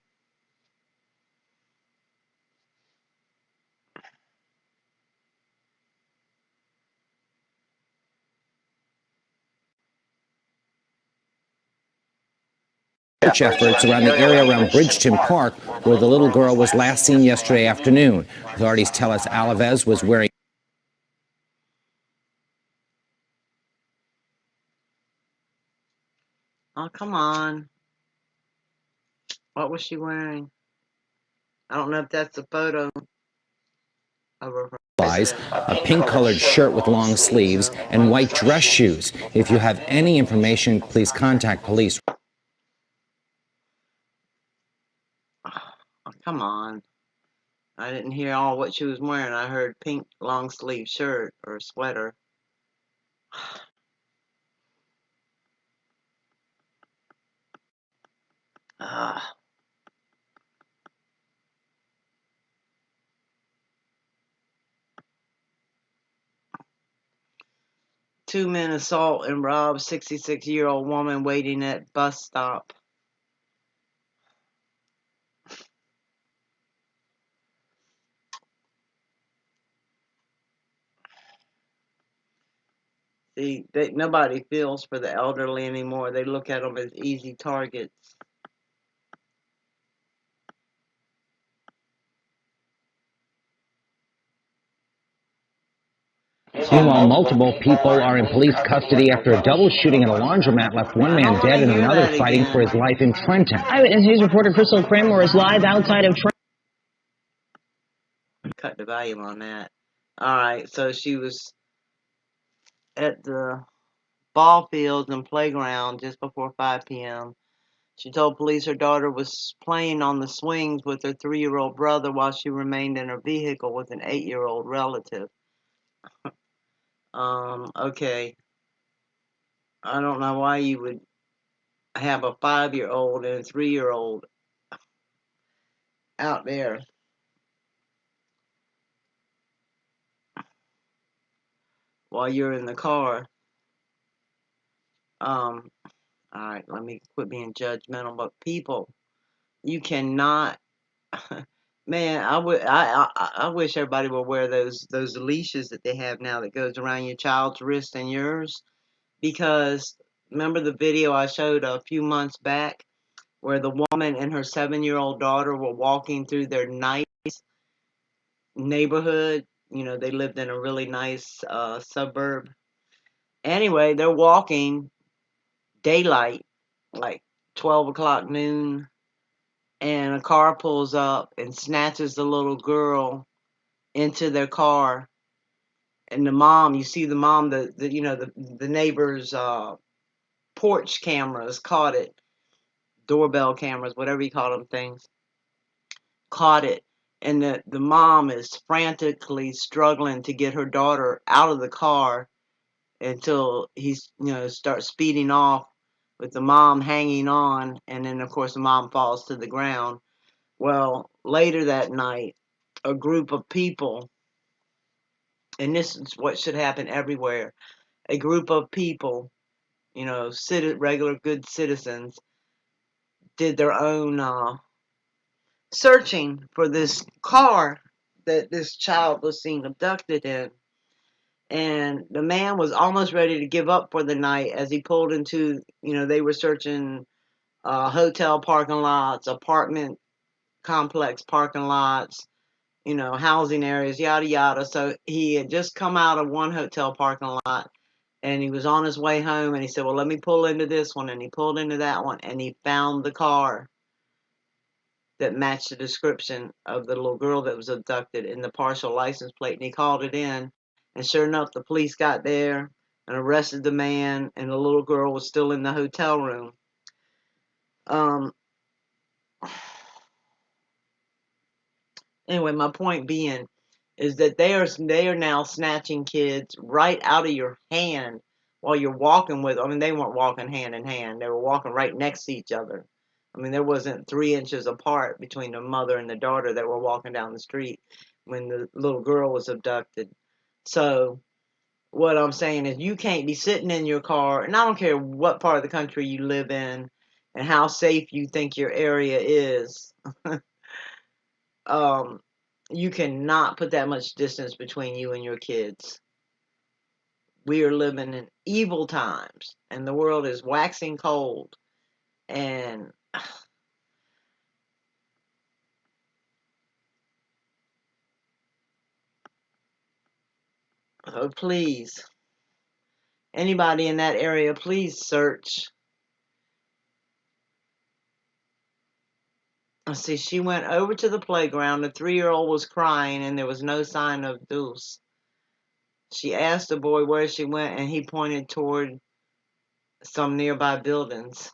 Search efforts around the area around Bridgeton Park, where the little girl was last seen yesterday afternoon. Authorities tell us Alves was wearing Oh, come on. What was she wearing? I don't know if that's a photo of her. a pink-colored shirt with long sleeves, and white dress shoes. If you have any information, please contact police. Oh, come on. I didn't hear all what she was wearing. I heard pink long sleeve shirt or sweater. Ah. 2 men assault and rob 66-year-old woman waiting at bus stop. See, nobody feels for the elderly anymore. They look at them as easy targets. Meanwhile, multiple people are in police custody after a double shooting at a laundromat left one man dead and another fighting for his life in Trenton. Eyewitness News reporter Crystal Kramer is live outside of Trenton. Cut the volume on that. Alright, so she was at the ball fields and playground just before 5 p.m. She told police her daughter was playing on the swings with her 3-year-old brother while she remained in her vehicle with an 8-year-old relative. Okay. I don't know why you would have a 5-year-old and a 3-year-old out there. While you're in the car. Alright, let me quit being judgmental, but people, you cannot, man, I wish everybody would wear those leashes that they have now that goes around your child's wrist and yours, because remember the video I showed a few months back where the woman and her 7-year-old daughter were walking through their nice neighborhood. You know, they lived in a really nice suburb. Anyway, they're walking daylight, like 12 o'clock noon, and a car pulls up and snatches the little girl into their car. And the mom, you see the mom, the neighbor's porch cameras caught it, doorbell cameras, whatever you call them things, caught it. And the mom is frantically struggling to get her daughter out of the car until he's, starts speeding off with the mom hanging on. And then, of course, the mom falls to the ground. Well, later that night, a group of people, and this is what should happen everywhere, a group of people, regular good citizens, did their own searching for this car that this child was seen abducted in. And the man was almost ready to give up for the night as he pulled into, they were searching hotel parking lots, apartment complex parking lots, housing areas, yada, yada. So he had just come out of one hotel parking lot and he was on his way home and he said, well, let me pull into this one. And he pulled into that one and he found the car that matched the description of the little girl that was abducted in the partial license plate. And he called it in. And sure enough, the police got there and arrested the man, and the little girl was still in the hotel room. Anyway, my point being is that they are now snatching kids right out of your hand while you're walking with. I mean, they weren't walking hand in hand; they were walking right next to each other. I mean, there wasn't 3 inches apart between the mother and the daughter that were walking down the street when the little girl was abducted. So, what I'm saying is, you can't be sitting in your car, and I don't care what part of the country you live in and how safe you think your area is. You cannot put that much distance between you and your kids. We are living in evil times, and the world is waxing cold. And oh, please, anybody in that area, please search. Let's see, she went over to the playground. The 3-year-old was crying, and there was no sign of Dulce. She asked the boy where she went, and he pointed toward some nearby buildings.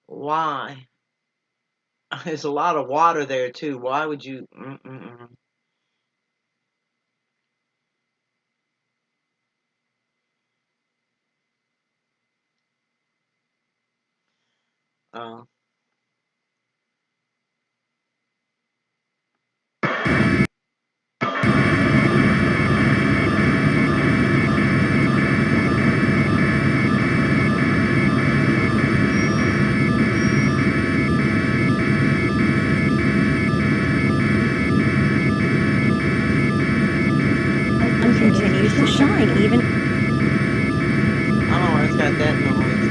Why? There's a lot of water there, too. Why would you... Oh. Continues to shine even. I don't know why it's got that noise.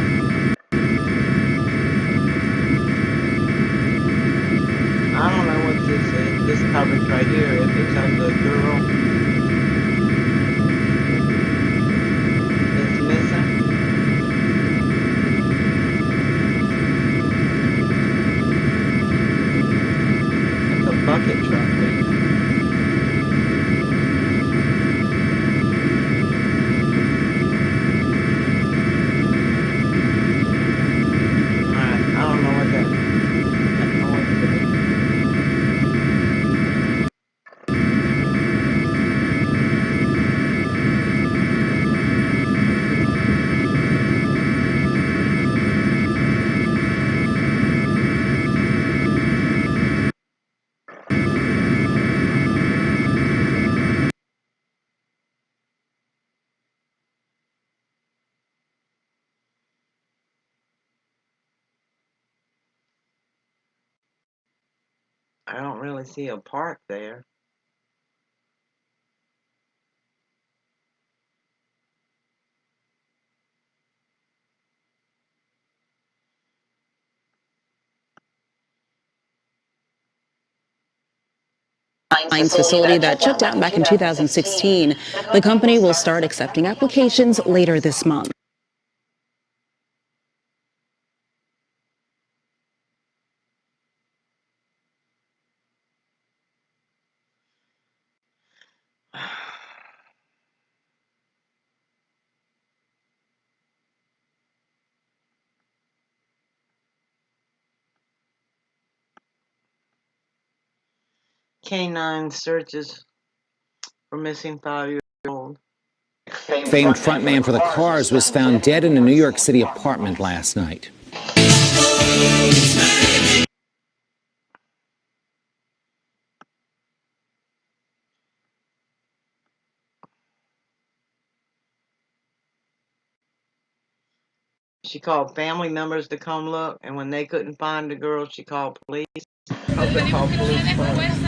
I don't know what this is. This coverage right here, if it's of the girl that's missing. It's a bucket truck thing. Alright, I don't know what that noise is. I don't really see a park there. facility that shut down back in 2016. The company will start accepting applications later this month. Canine searches for missing 5-year-old. Famed frontman for the Cars was found dead in a New York City apartment last night. She called family members to come look, and when they couldn't find the girl, she called police. Hope they called police first.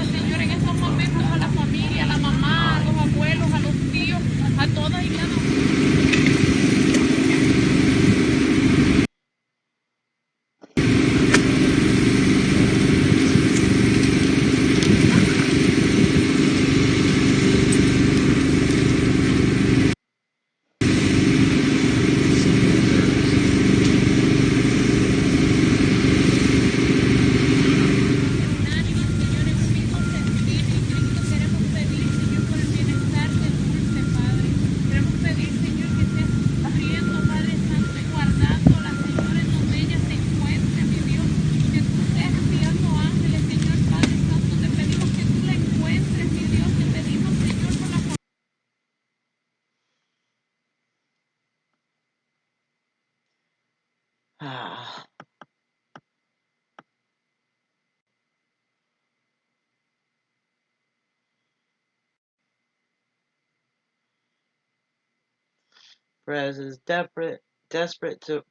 Perez is desperate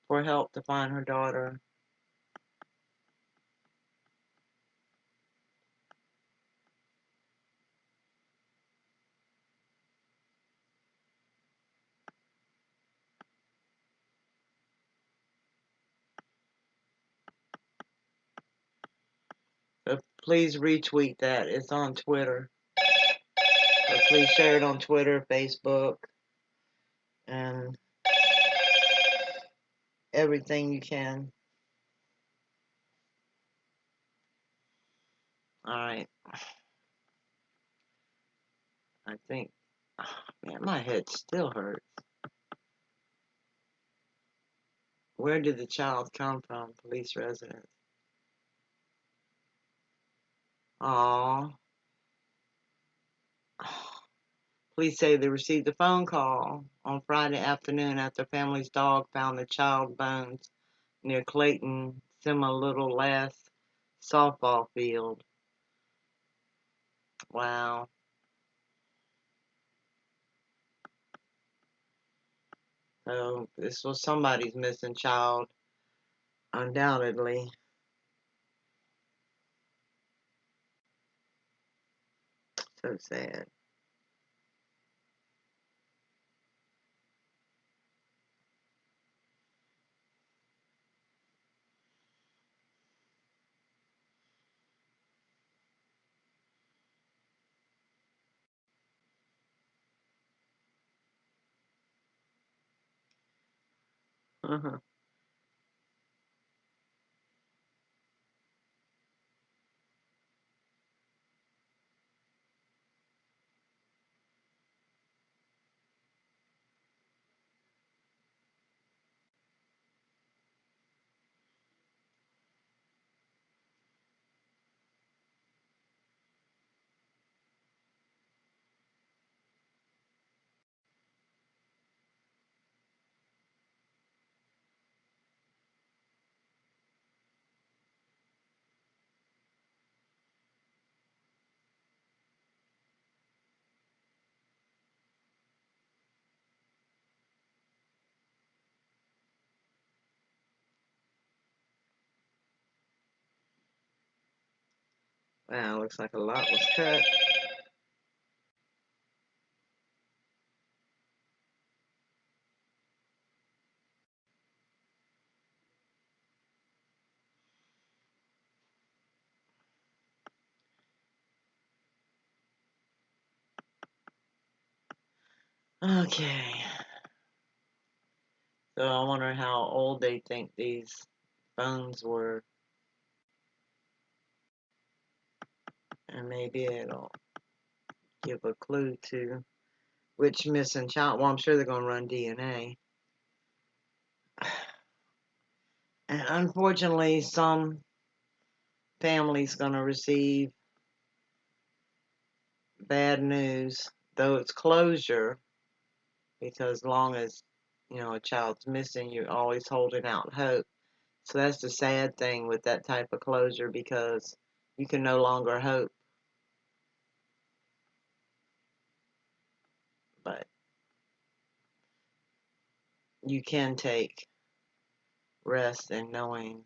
for help to find her daughter. So please retweet that. It's on Twitter. So please share it on Twitter, Facebook, and everything you can. Alright. I think, man, my head still hurts. Where did the child come from? Police residence. Aww. Police say they received a phone call on Friday afternoon after family's dog found the child bones near Clayton Little Lass softball field. Wow. So this was somebody's missing child, undoubtedly. So sad. Wow, looks like a lot was cut. Okay. So I wonder how old they think these phones were. And maybe it'll give a clue to which missing child. Well, I'm sure they're going to run DNA. And unfortunately, some families going to receive bad news, though it's closure, because long as, you know, a child's missing, you're always holding out hope. So that's the sad thing with that type of closure, because you can no longer hope. But you can take rest in knowing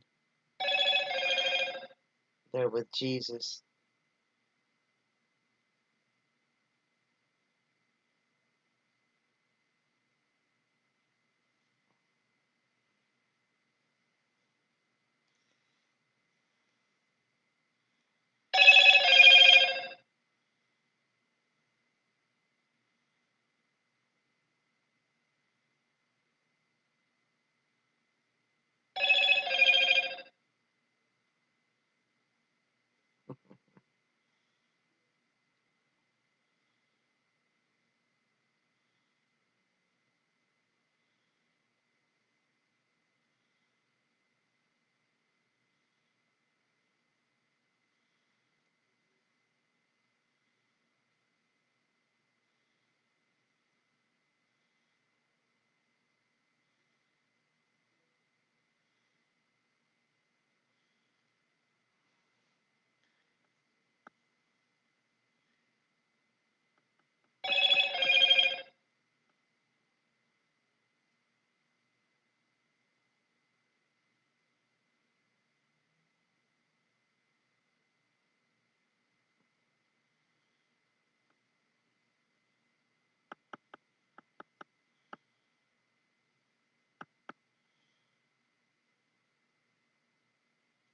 they're with Jesus.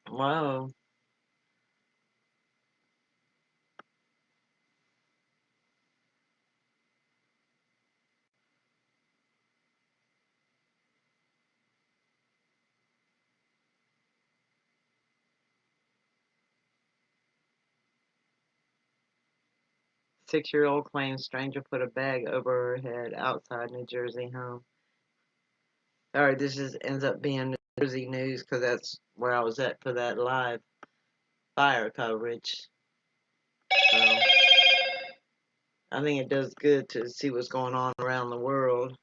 Whoa. Six-year-old claims stranger put a bag over her head outside New Jersey home. Alright, this ends up being New Jersey news because that's where I was at for that live fire coverage. So I think it does good to see what's going on around the world.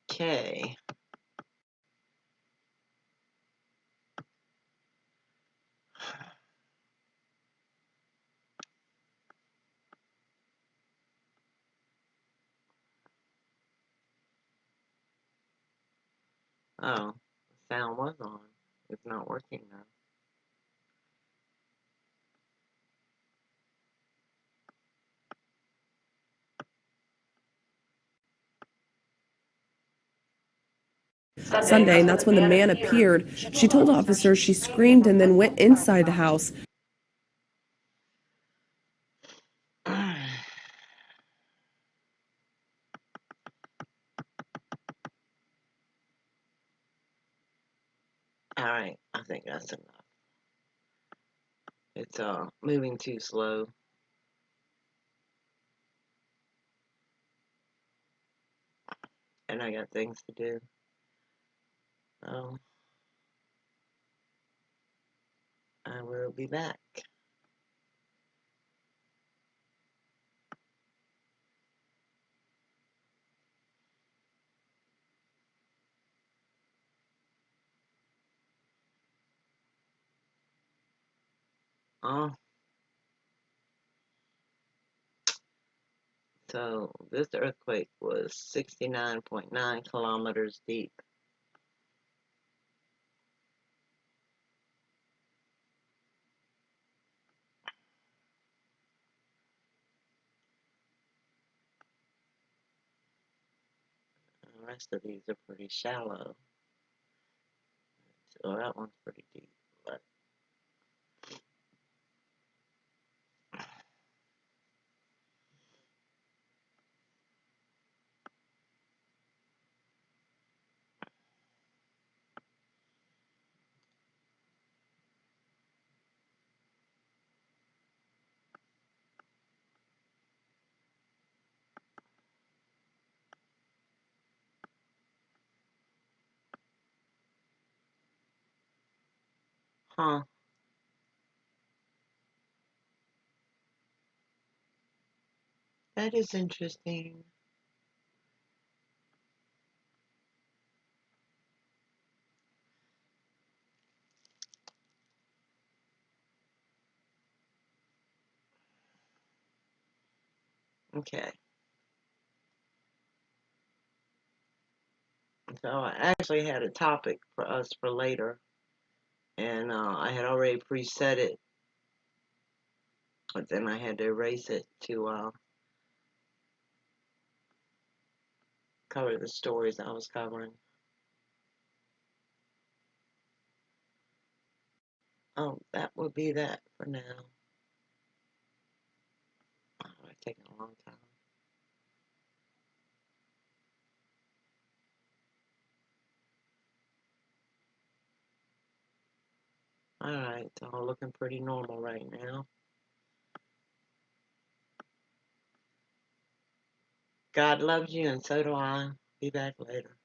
Okay. Oh, the sound was on. It's not working now. Sunday, and that's when the man appeared. She told officers she screamed and then went inside the house. Alright, I think that's enough. It's moving too slow. And I got things to do. So I will be back. So this earthquake was 69.9 kilometers deep. rest of these are pretty shallow. So that one's pretty deep. But huh. That is interesting. Okay. So I actually had a topic for us for later, and I had already preset it, but then I had to erase it to cover the stories I was covering. Oh, that would be that for now. Oh, it's taking a long time. Alright, it's all looking pretty normal right now. God loves you, and so do I. Be back later.